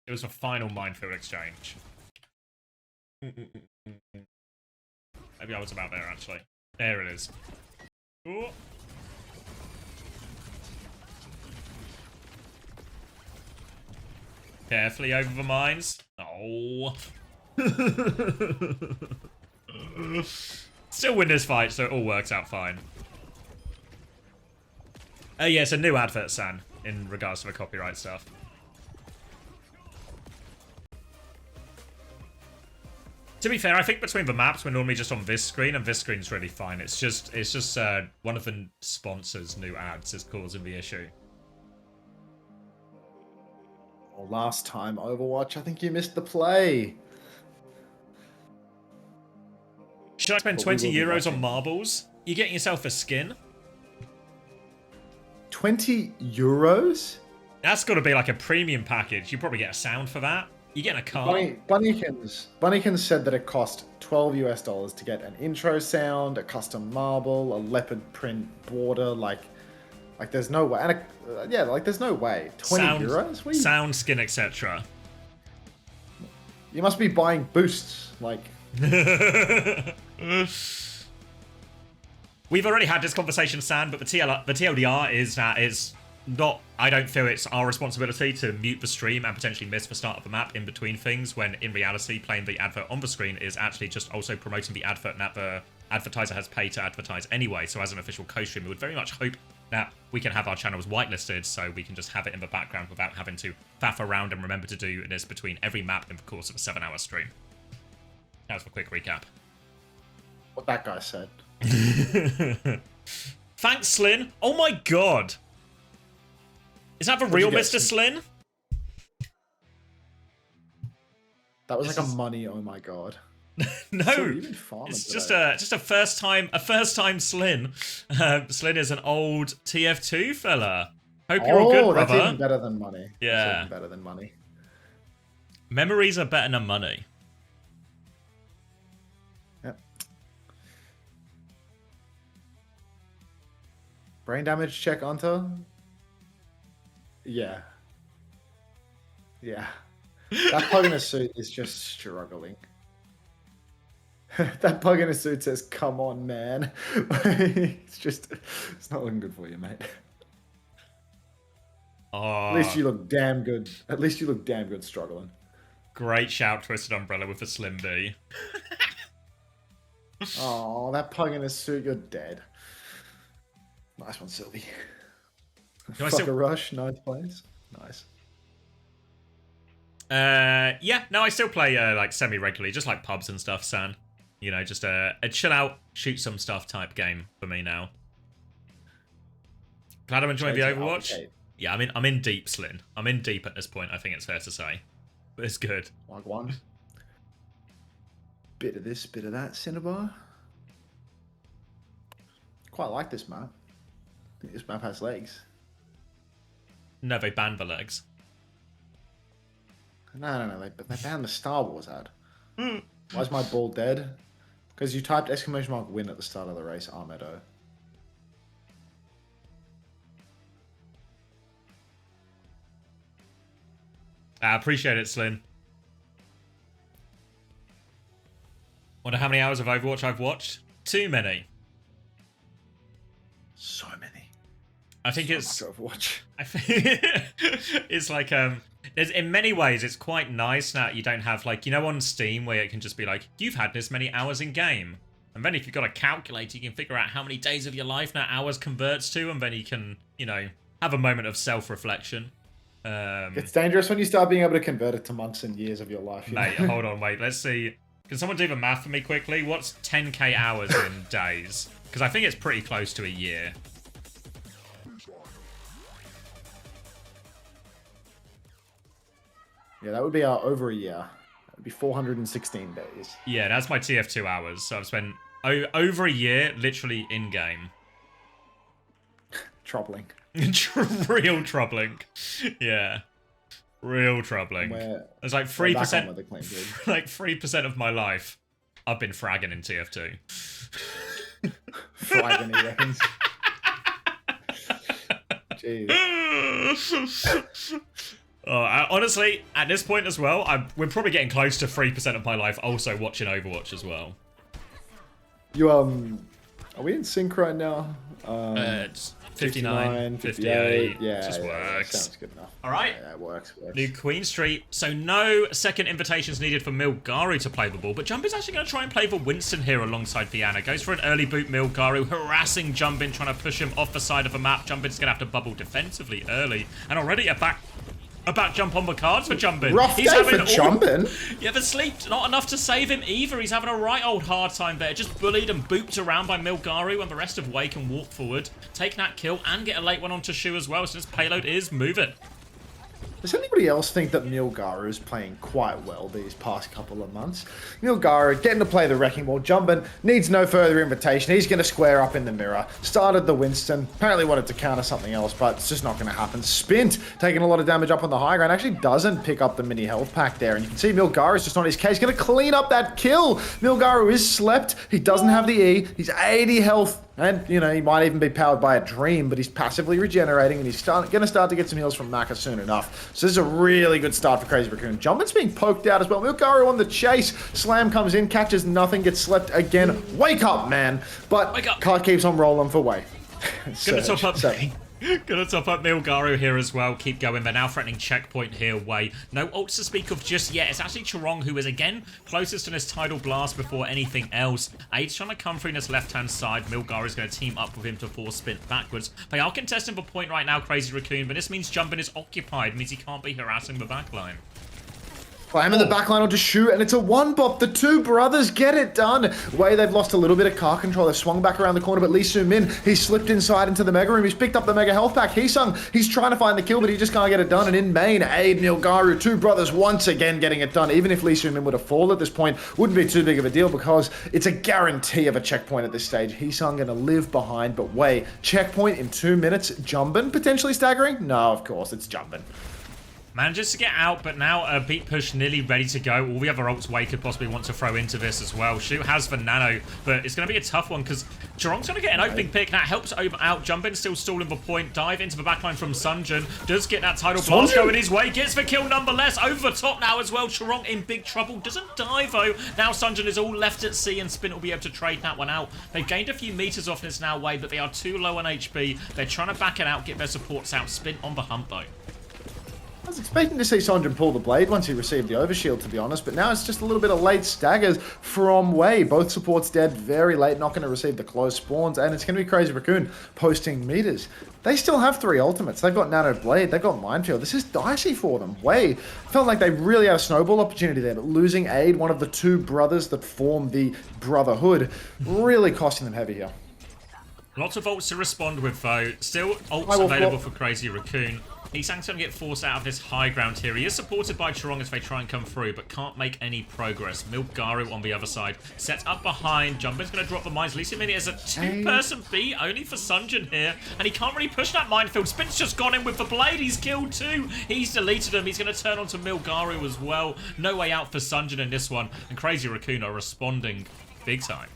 It was a final minefield exchange. Maybe I was about there, actually. There it is. Ooh. Carefully over the mines. Oh. Still win this fight, so it all works out fine. Yeah, it's a new advert, San, in regards to the copyright stuff. To be fair, I think between the maps, we're normally just on this screen, and this screen's really fine. It's just one of the sponsors' new ads is causing the issue. Well, last time Overwatch, I think you missed the play. Should I spend But we 20 will be euros on watching. marbles? You getting yourself a skin? 20 euros? That's got to be like a premium package. You probably get a sound for that. You getting a car? Bunnykins said that it cost $12 to get an intro sound, a custom marble, a leopard print border. Like there's no way. And there's no way. 20 euros? What are you- Sound, skin, etc. You must be buying boosts. Like, We've already had this conversation, San, but the TLDR is that it's not... I don't feel it's our responsibility to mute the stream and potentially miss the start of the map in between things, when in reality playing the advert on the screen is actually just also promoting the advert that the advertiser has paid to advertise anyway. So as an official co-stream, we would very much hope that we can have our channels whitelisted so we can just have it in the background without having to faff around and remember to do this between every map in the course of a 7-hour stream. That was a quick recap. what that guy said. Thanks, Slin. Oh my god. Is that the real you get? Mr. Slin? That was This like is- a money, oh my god. No. So you've been farming It's today. just a first time Slin. Slin is an old TF2 fella. Hope you're all good, that's brother. even better than money. Yeah. That's even better than money. Memories are better than money. Yep. Brain damage check onto. Yeah. Yeah. That pug in a suit is just struggling. That pug in a suit says, "Come on, man." It's not looking good for you, mate. Oh, At least you look damn good. At least you look damn good struggling. great shout, Twisted Umbrella with the Slim B. Oh, that pug in a suit, you're dead. Nice one, Sylvie. Do I Fuck still- a rush, 9th place. Nice. Yeah, no, I still play like semi-regularly, just like pubs and stuff, San. You know, just a chill out, shoot some stuff type game for me now. Glad I'm enjoying the Shades of Overwatch. Alpha. Yeah, I'm in deep, Slin. I'm in deep at this point, I think it's fair to say. But it's good. Like one. Bit of this, bit of that, Cinnabar. Quite like this map. I think this map has legs. No, they banned the legs. No. They banned the Star Wars ad. Why is my ball dead? Because you typed !win at the start of the race, Armedo. I appreciate it, Slin. Wonder how many hours of Overwatch I've watched? Too many. So many. I think So it's... much Overwatch. I think it's like there's, in many ways it's quite nice that you don't have, like, you know, on Steam where it can just be like, you've had this many hours in game, and then if you've got a calculator you can figure out how many days of your life that hours converts to, and then you can, you know, have a moment of self-reflection. It's dangerous when you start being able to convert it to months and years of your life. You Mate, know? hold on, wait, let's see. Can someone do the math for me quickly? What's 10k hours in days? Because I think it's pretty close to a year. Yeah, that would be over a year. That would be 416 days. Yeah, that's my TF2 hours. So I've spent over a year literally in-game. Troubling. Real troubling. Yeah. Real troubling. There's like we're back on 3%, where the claim did. like 3% of my life I've been fragging in TF2. Fragging, he reckons. Jeez. Honestly, at this point as well, we're probably getting close to 3% of my life also watching Overwatch as well. You are we in sync right now? It's 59, 58. Yeah, just yeah, works. Sounds good enough. All right. Yeah, it works. New Queen Street. So no second invitations needed for Milgaru to play the ball, but Jumbin's actually going to try and play for Winston here alongside Viana. Goes for an early boot Milgaru, harassing Jumbin, trying to push him off the side of the map. Jumbin's going to have to bubble defensively early, and already a back jump on the cards for Jumbin. Rough day for Jumbin. Yeah, the sleep not enough to save him either. He's having a right old hard time there. Just bullied and booped around by Milgaru, and the rest of WAE can walk forward, take that kill, and get a late one onto Shu as well, since payload is moving. Does anybody else think that Milgaru is playing quite well these past couple of months? Milgaru getting to play the Wrecking Ball. Jumbin needs no further invitation. He's going to square up in the mirror. Started the Winston. Apparently wanted to counter something else, but it's just not going to happen. Spint, taking a lot of damage up on the high ground. Actually doesn't pick up the mini health pack there. And you can see Milgaru is just on his case. Going to clean up that kill. Milgaru is slept. He doesn't have the E. He's 80 health. And, you know, he might even be powered by a dream, but he's passively regenerating, and he's going to start to get some heals from Maka soon enough. So this is a really good start for Crazy Raccoon. Jumbin's being poked out as well. Milgaru on the chase. Slam comes in, catches nothing, gets slept again. Wake up, man. But card keeps on rolling for WAE. Gonna top up Milgaru here as well. Keep going. They're now threatening checkpoint here, WAE. No ults to speak of just yet. It's actually Chorong who is again closest to this tidal blast before anything else. Aid's trying to come through this left-hand side. Milgaru is going to team up with him to force Spint backwards. They are contesting for point right now, Crazy Raccoon, but this means Jumbin is occupied. It means he can't be harassing the backline. Climb in the backline onto Shu, and it's a one-bop. The two brothers get it done. WAE, they've lost a little bit of car control. They've swung back around the corner, but Lee Soo-min, he's slipped inside into the Mega Room. He's picked up the Mega Health Pack. Heesung, he's trying to find the kill, but he just can't get it done. And in main, Aid, Milgaru, two brothers once again getting it done. Even if Lee Soo-min would have fallen at this point, wouldn't be too big of a deal because it's a guarantee of a checkpoint at this stage. Heesung going to live behind, but WAE, checkpoint in 2 minutes. Jumbin potentially staggering? No, of course, it's Jumbin. Manages to get out, but now a beat push nearly ready to go. All the other ults WAE could possibly want to throw into this as well. Shu has the nano, but it's going to be a tough one because Chorong's going to get an opening pick. That helps out. Jumbin still stalling the point. Dive into the backline from Sunjin. Does get that tidal blast going his way. Gets the kill nonetheless. Over the top now as well. Chorong in big trouble. Doesn't die though. Now Sunjin is all left at sea and Spin will be able to trade that one out. They've gained a few meters off this now, WAE, but they are too low on HP. They're trying to back it out, get their supports out. Spin on the hump though. I was expecting to see Sonjin pull the blade once he received the overshield, to be honest, but now it's just a little bit of late staggers from WAE. Both supports dead very late, not going to receive the close spawns, and it's going to be Crazy Raccoon posting meters. They still have 3 ultimates. They've got Nano Blade, they've got Minefield. This is dicey for them. WAE felt like they really had a snowball opportunity there, but losing Aid, one of the 2 brothers that form the Brotherhood, really costing them heavy here. Lots of ults to respond with though. Still ults available for Crazy Raccoon. Heesang's going to get forced out of this high ground here. He is supported by Chorong as they try and come through, but can't make any progress. Milgaru on the other side. Set up behind. Jumbin's going to drop the mines. Lee Soo-min is a 2-person beat only for Sunjin here, and he can't really push that minefield. Spin's just gone in with the blade. He's killed 2. He's deleted him. He's going to turn onto Milgaru as well. No way out for Sunjin in this one, and Crazy Raccoon are responding big time.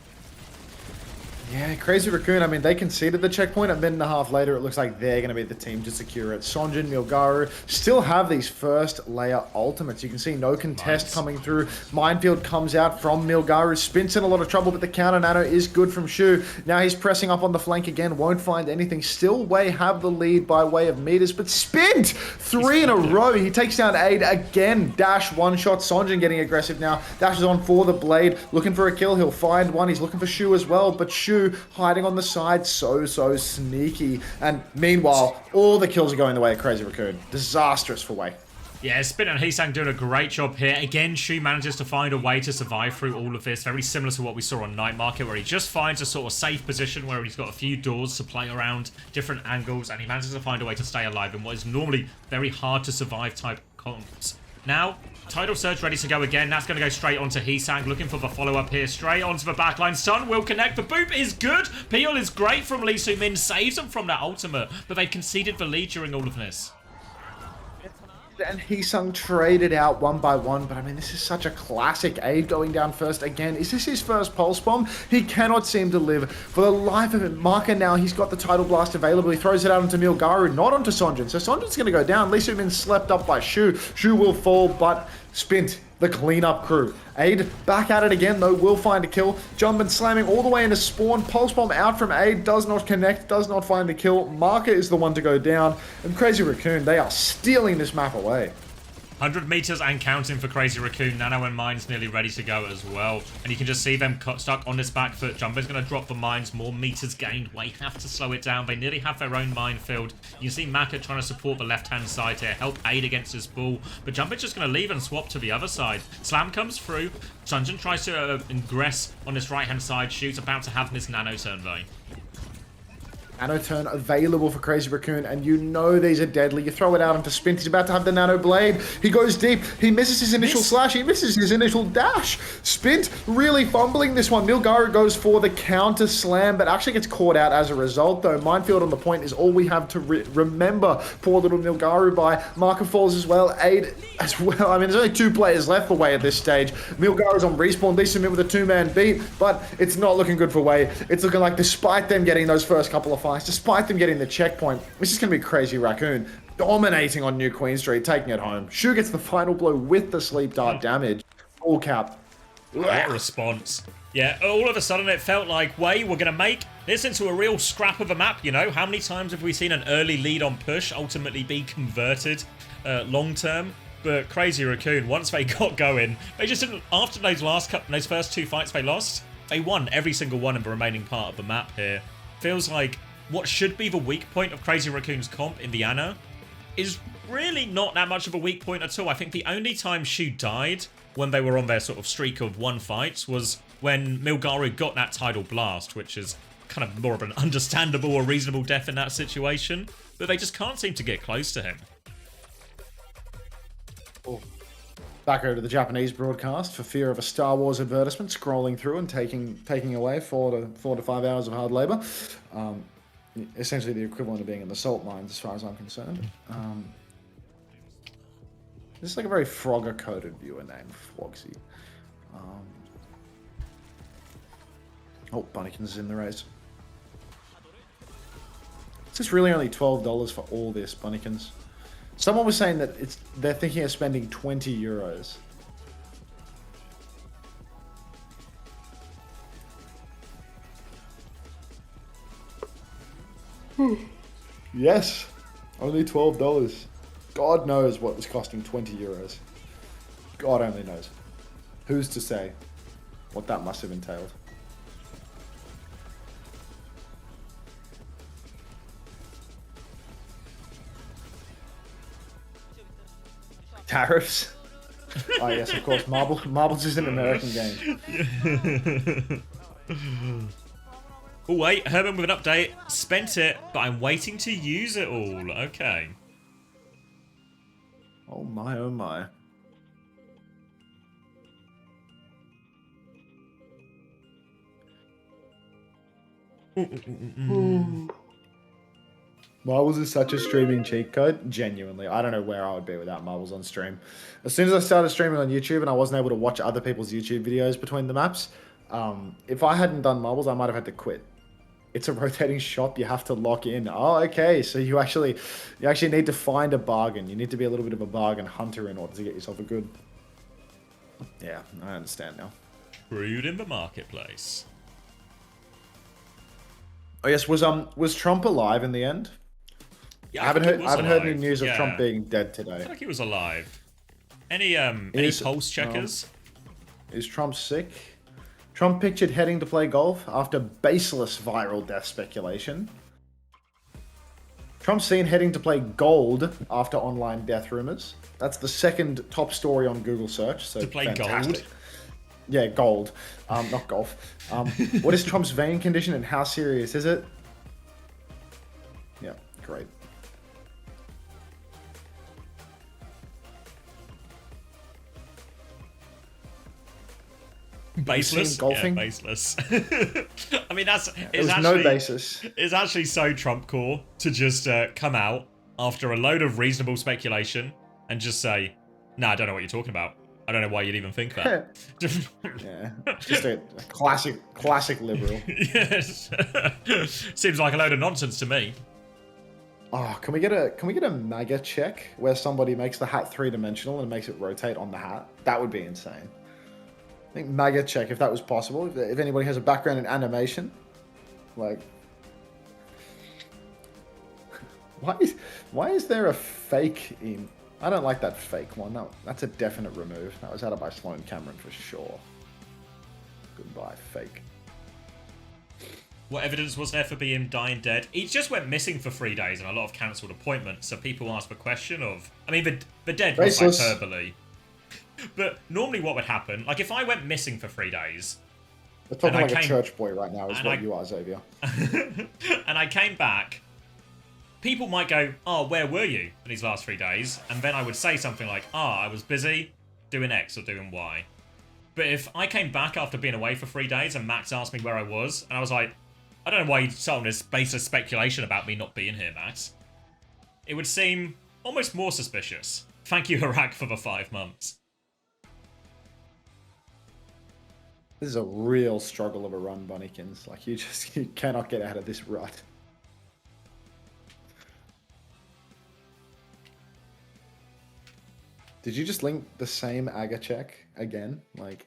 Yeah, Crazy Raccoon, I mean, they conceded the checkpoint. A minute and a half later, it looks like they're going to be the team to secure it. Sonjin, Milgaru still have these first layer ultimates. You can see no contest coming through. Minefield comes out from Milgaru. Spin's in a lot of trouble, but the counter nano is good from Shu. Now he's pressing up on the flank again. Won't find anything. Still WAE have the lead by way of meters, but Spint! 3 in a row. He takes down Aid again. Dash one-shot. Sonjin getting aggressive now. Dashes on for the blade. Looking for a kill. He'll find one. He's looking for Shu as well, but Shu hiding on the side, so sneaky. And meanwhile, all the kills are going the way of Crazy Raccoon. Disastrous for WAE. Yeah, Spin and Heesang doing a great job here. Again, Shu manages to find a way to survive through all of this. Very similar to what we saw on Night Market, where he just finds a sort of safe position where he's got a few doors to play around, different angles, and he manages to find a way to stay alive in what is normally very hard to survive type comps. Now, Tidal Surge ready to go again. That's going to go straight onto Heesang, looking for the follow-up here. Straight onto the backline. Sun will connect. The boop is good. Peel is great from Lee Soo-min. Saves them from that ultimate. But they've conceded the lead during all of this. and Heesung traded out one by one, but I mean, this is such a classic. Aid going down first again. Is this his first pulse bomb? He cannot seem to live. For the life of him, Marker now, he's got the Tidal Blast available. He throws it out onto Milgaru, not onto Sonjin. So Sonjin's going to go down. Lee Soo-min slept up by Shu. Shu will fall, but Spint, the cleanup crew. Aid back at it again, though, will find a kill. Jumpin slamming all the way into spawn. Pulse bomb out from Aid, does not connect, does not find the kill. Marker is the one to go down. And Crazy Raccoon, they are stealing this map away. 100 meters and counting for Crazy Raccoon. Nano and Mines nearly ready to go as well. And you can just see them stuck on this back foot. Jumper's going to drop the mines. More meters gained. They have to slow it down. They nearly have their own minefield. You can see Maka trying to support the left-hand side here. Help Aid against this ball. But Jumper's just going to leave and swap to the other side. Slam comes through. Sunjin tries to ingress on this right-hand side. Shoot. About to have this Nano turn though. Nano turn available for Crazy Raccoon, and you know these are deadly. You throw it out onto Spint. He's about to have the Nano Blade. He goes deep. He misses his initial slash. He misses his initial dash. Spint really fumbling this one. Milgaru goes for the counter slam, but actually gets caught out as a result, though. Minefield on the point is all we have to remember. Poor little Milgaru by. Marker falls as well. Aid as well. I mean, there's only 2 players left for WAE at this stage. Milgaru's on respawn. Lee Soo-min with a 2-man beat, but it's not looking good for WAE. It's looking like, despite them getting those first couple of fights, despite them getting the checkpoint, this is going to be Crazy Raccoon dominating on New Queen Street, taking it home. Shu gets the final blow with the sleep dart damage. Full cap. What a response. Yeah, all of a sudden it felt like WAE were going to make this into a real scrap of a map, you know? How many times have we seen an early lead on push ultimately be converted long term? But Crazy Raccoon, once they got going, they just didn't, after those first 2 fights they lost, they won every single one in the remaining part of the map here. Feels like what should be the weak point of Crazy Raccoon's comp in the Anno is really not that much of a weak point at all. I think the only time Shu died when they were on their sort of streak of 1 fights was when Milgaru got that Tidal Blast, which is kind of more of an understandable or reasonable death in that situation, but they just can't seem to get close to him. Oh. Back over to the Japanese broadcast for fear of a Star Wars advertisement scrolling through and taking away 4 to 5 hours of hard labor. Essentially the equivalent of being in the salt mines as far as I'm concerned. This is like a very Frogger-coded viewer name, Frogsy. Oh, Bunnikins is in the race. Is this really only $12 for all this, Bunnikins? Someone was saying that they're thinking of spending 20 euros. Yes, only $12. God knows what was costing 20 euros. God only knows. Who's to say what that must have entailed? Tariffs? Oh yes, of course. Marbles is an American game. Oh wait, Herman with an update. Spent it, but I'm waiting to use it all. Okay. Oh my, oh my. Marbles is such a streaming cheat code. Genuinely, I don't know where I would be without Marbles on stream. As soon as I started streaming on YouTube and I wasn't able to watch other people's YouTube videos between the maps, if I hadn't done Marbles, I might have had to quit. It's a rotating shop. You have to lock in. Oh, okay. So you actually need to find a bargain. You need to be a little bit of a bargain hunter in order to get yourself a good. Yeah, I understand now. Crude in the marketplace. Oh yes, was Trump alive in the end? Yeah, I haven't heard any news of Trump being dead today. I feel like he was alive. Any pulse checkers? Is Trump sick? Trump pictured heading to play golf after baseless viral death speculation. Trump seen heading to play gold after online death rumors. That's the second top story on Google search. So to play fantastic. gold? Yeah, gold. Not golf. What is Trump's vein condition and how serious is it? Yeah, great. Baseless? Golfing? Yeah, baseless. I mean, There's no basis. It's actually so Trump core to just come out after a load of reasonable speculation and just say, "Nah, I don't know what you're talking about. I don't know why you'd even think that." Yeah, just a classic liberal. Yes. Seems like a load of nonsense to me. Oh, can we get a MAGA check where somebody makes the hat 3-dimensional and makes it rotate on the hat? That would be insane. I think MAGA check, if that was possible. If anybody has a background in animation, like, why is there a fake in? I don't like that fake one. No, that's a definite remove. That was added by Sloan Cameron for sure. Goodbye, fake. What evidence was there for BM dying dead? He just went missing for 3 days and a lot of cancelled appointments, so people asked the question of... I mean, the dead was hyperbole. But normally what would happen, like if I went missing for 3 days... We're talking like a church boy right now, is what you are, Xavier. And I came back, people might go, "Oh, where were you for these last 3 days?" And then I would say something like, "Oh, I was busy doing X or doing Y." But if I came back after being away for 3 days and Max asked me where I was, and I was like, "I don't know why you'd start on this baseless speculation about me not being here, Max," it would seem almost more suspicious. Thank you, Harak, for the 5 months. This is a real struggle of a run, Bunnykins. Like, you cannot get out of this rut. Did you just link the same AGA check again? Like,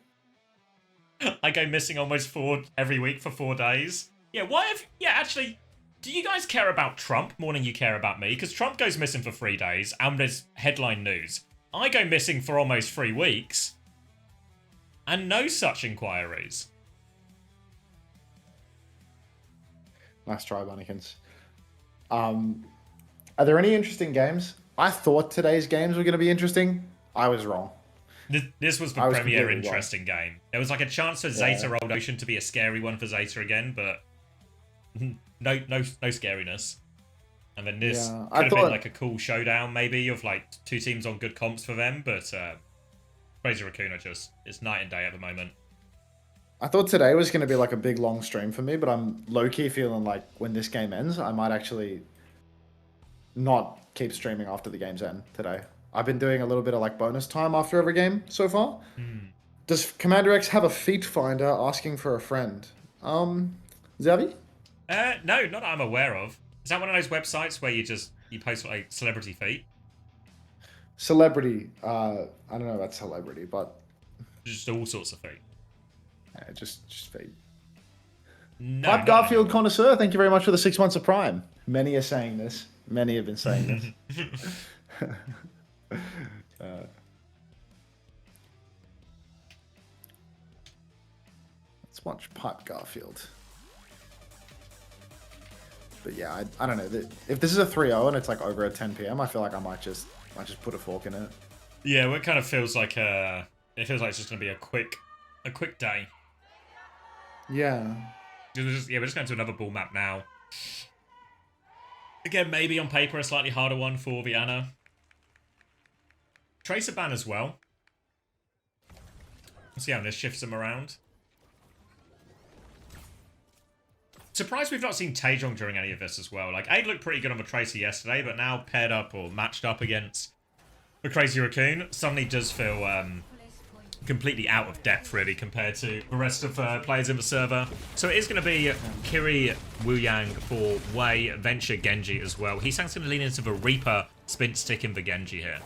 I go missing almost every week for 4 days. Yeah, why have... Yeah, actually, do you guys care about Trump more than you care about me? Because Trump goes missing for 3 days, and there's headline news. I go missing for almost 3 weeks, and no such inquiries. Nice try, Bunnykins. Are there any interesting games? I thought today's games were going to be interesting. I was wrong. This was the premier interesting game. There was like a chance for Zeta Old Ocean to be a scary one for Zeta again, but no scariness. And then this could have been like a cool showdown, maybe, of like 2 teams on good comps for them, but Crazy Raccoon are just, it's night and day at the moment. I thought today was going to be like a big long stream for me, but I'm low-key feeling like when this game ends, I might actually not keep streaming after the games end today. I've been doing a little bit of like bonus time after every game so far. Does CommanderX have a feat finder asking for a friend? Xavi? No, not that I'm aware of. Is that one of those websites where you post like celebrity feat? Celebrity. I don't know about celebrity, but Just all sorts of feat. yeah, just feat. No, Pipe Garfield connoisseur, thank you very much for the 6 months of Prime. Many are saying this. Many have been saying this. Let's watch Pipe Garfield. But yeah, I don't know. If this is a 3-0 and it's like over at 10 PM, I feel like I might just put a fork in it. Yeah, well, it kind of feels like it feels like it's just gonna be a quick day. Yeah. We're just going to another ball map now. Again, maybe on paper a slightly harder one for Viana. Tracer ban as well. Let's see how this shifts them around. Surprised we've not seen Taejong during any of this as well. Like, Aid looked pretty good on the Tracer yesterday, but now paired up or matched up against the Crazy Raccoon suddenly does feel completely out of depth, really, compared to the rest of players in the server. So it is going to be Kiri Wuyang for WAE, Venture Genji as well. Heesang's going to lean into the Reaper Spint stick in the Genji here.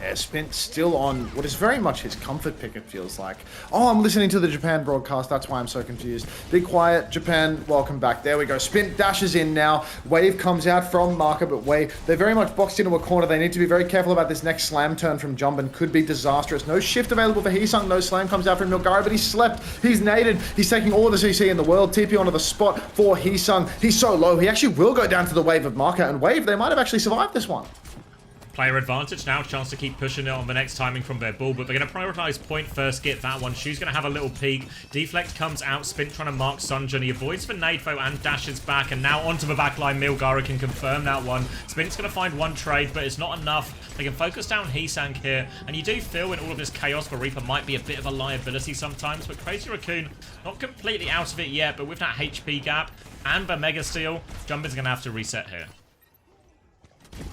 Yeah, Spint still on what is very much his comfort pick, it feels like. Oh, I'm listening to the Japan broadcast. That's why I'm so confused. Be quiet, Japan. Welcome back. There we go. Spint dashes in now. Wave comes out from marker, but Wave, they're very much boxed into a corner. They need to be very careful about this next slam turn from Jumbin. Could be disastrous. No shift available for Heesung. No slam comes out from Milgari, but he's slept. He's naded. He's taking all the CC in the world. TP onto the spot for Heesung. He's so low. He actually will go down to the wave of marker, and Wave, they might have actually survived this one. Player advantage now, chance to keep pushing it on the next timing from their ball, but they're going to prioritize point first, get that one. Shu's going to have a little peek. Deflect comes out, Spin trying to mark Sunjun. He avoids the nade foe and dashes back, and now onto the backline. Milgara can confirm that one. Spin's going to find one trade, but it's not enough. They can focus down Heesang here, and you do feel in all of this chaos, the Reaper might be a bit of a liability sometimes, but Crazy Raccoon not completely out of it yet, but with that HP gap and the Mega Steal, Jumbin's going to have to reset here.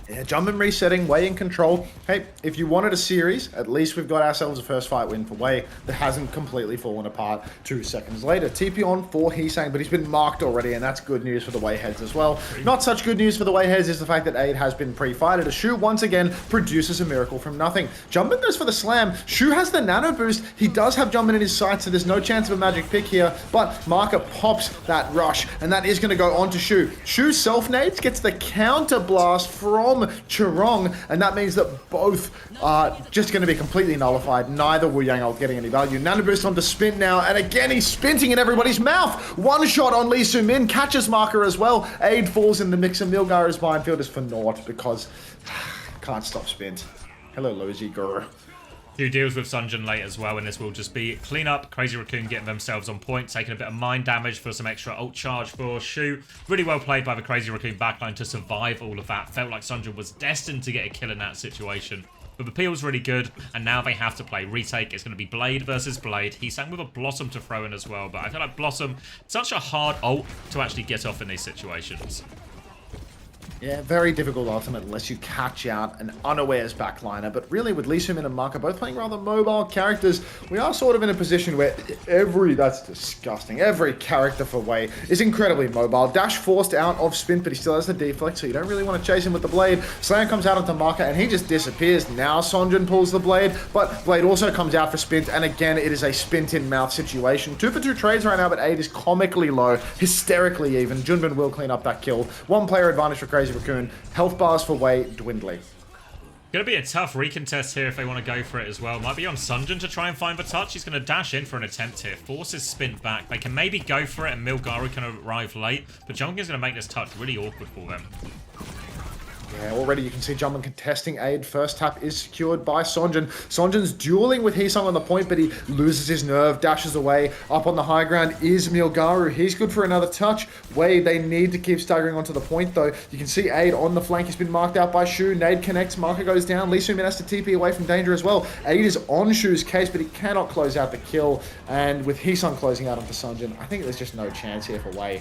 Yeah, Jumpin resetting, WAE in control. Hey, if you wanted a series, at least we've got ourselves a first fight win for WAE that hasn't completely fallen apart 2 seconds later. TP on for Heesang, but he's been marked already, and that's good news for the WAE heads as well. Not such good news for the WAE heads is the fact that Aid has been pre-fighted. Shu once again produces a miracle from nothing. Jumpin goes for the slam. Shu has the nano boost. He does have Jumpin in his sights, so there's no chance of a magic pick here, but Marker pops that rush, and that is going to go on to Shu. Shu self-nades, gets the counter blast from Chirong, and that means that both are just going to be completely nullified. Neither Wu Yang ult getting any value. Nano boost onto Spin now, and again he's spinting in everybody's mouth. One shot on Lee Soo-min, catches Marker as well. Aid falls in the mix, and Milgar's minefield is for naught because can't stop Spint. Hello, Lozy girl. Two deals with Sunjin late as well, and this will just be clean up. Crazy Raccoon getting themselves on point, taking a bit of mind damage for some extra ult charge for Shu. Really well played by the Crazy Raccoon backline to survive all of that. Felt like Sunjin was destined to get a kill in that situation. But the peel's really good, and now they have to play retake. It's going to be Blade versus Blade. He sang with a Blossom to throw in as well, but I feel like Blossom, such a hard ult to actually get off in these situations. Yeah, very difficult ultimate unless you catch out an unawares backliner. But really, with Lee Soo-min and Marker both playing rather mobile characters, we are sort of in a position where that's disgusting. Every character for WAE is incredibly mobile. Dash forced out of Spin, but he still has the deflect, so you don't really want to chase him with the Blade. Slam comes out onto Marker, and he just disappears. Now Sonjin pulls the Blade, but Blade also comes out for Spin, and again, it is a Spint in mouth situation. 2 for 2 trades right now, but Aid is comically low, hysterically even. Junbin will clean up that kill. 1 player advantage for Crazy Raccoon. Health bars for WAE dwindling. Gonna be a tough recontest here if they want to go for it as well. Might be on Sunjin to try and find the touch. He's gonna dash in for an attempt here. Forces Spin back. They can maybe go for it and Milgaru can arrive late, but Junkin's gonna make this touch really awkward for them. Yeah, already you can see Jumpman contesting Aid. First tap is secured by Sonjin. Sonjin's dueling with Heesung on the point, but he loses his nerve, dashes away. Up on the high ground is Milgaru. He's good for another touch. WAE, they need to keep staggering onto the point, though. You can see Aid on the flank. He's been marked out by Shu. Nade connects. Marker goes down. Lee Soo-min has to TP away from danger as well. Aid is on Shu's case, but he cannot close out the kill. And with Heesung closing out onto Sonjin, I think there's just no chance here for WAE.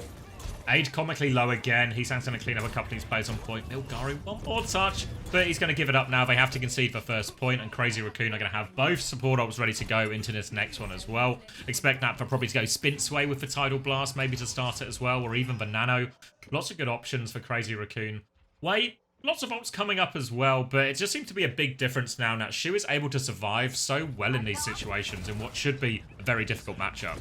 Aid comically low again. Heesang's going to clean up a couple of these plays on point. Milgaru, one more touch, but he's going to give it up now. They have to concede the first point, and Crazy Raccoon are going to have both support ops ready to go into this next one as well. Expect that for probably to go Spint's way with the Tidal Blast, maybe to start it as well, or even the Nano. Lots of good options for Crazy Raccoon. WAE, lots of ults coming up as well, but it just seems to be a big difference now that Shu is able to survive so well in these situations in what should be a very difficult matchup.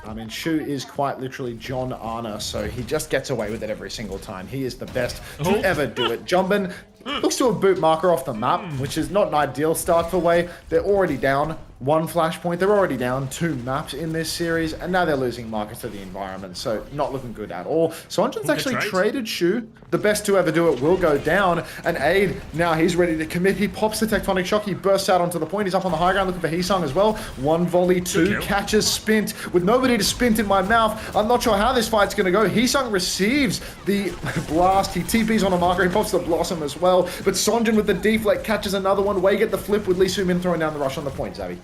I mean, Shu is quite literally John Arna, so he just gets away with it every single time. He is the best to ever do it. Jumpin looks to have boot Marker off the map, which is not an ideal start for WAE. They're already down 1 flashpoint. They're already down 2 maps in this series, and now they're losing Marker to the environment, so not looking good at all. Sonjin's actually traded Shu. The best to ever do it will go down, and Aid, now he's ready to commit. He pops the Tectonic Shock. He bursts out onto the point. He's up on the high ground looking for Heesung as well. 1 volley, 2 catches Spint. With nobody to Spint in my mouth, I'm not sure how this fight's going to go. Heesung receives the blast. He TPs on a Marker. He pops the Blossom as well, but Sonjin with the deflect catches another one. WAE get the flip with Lee Soo-min throwing down the rush on the point, Zavi.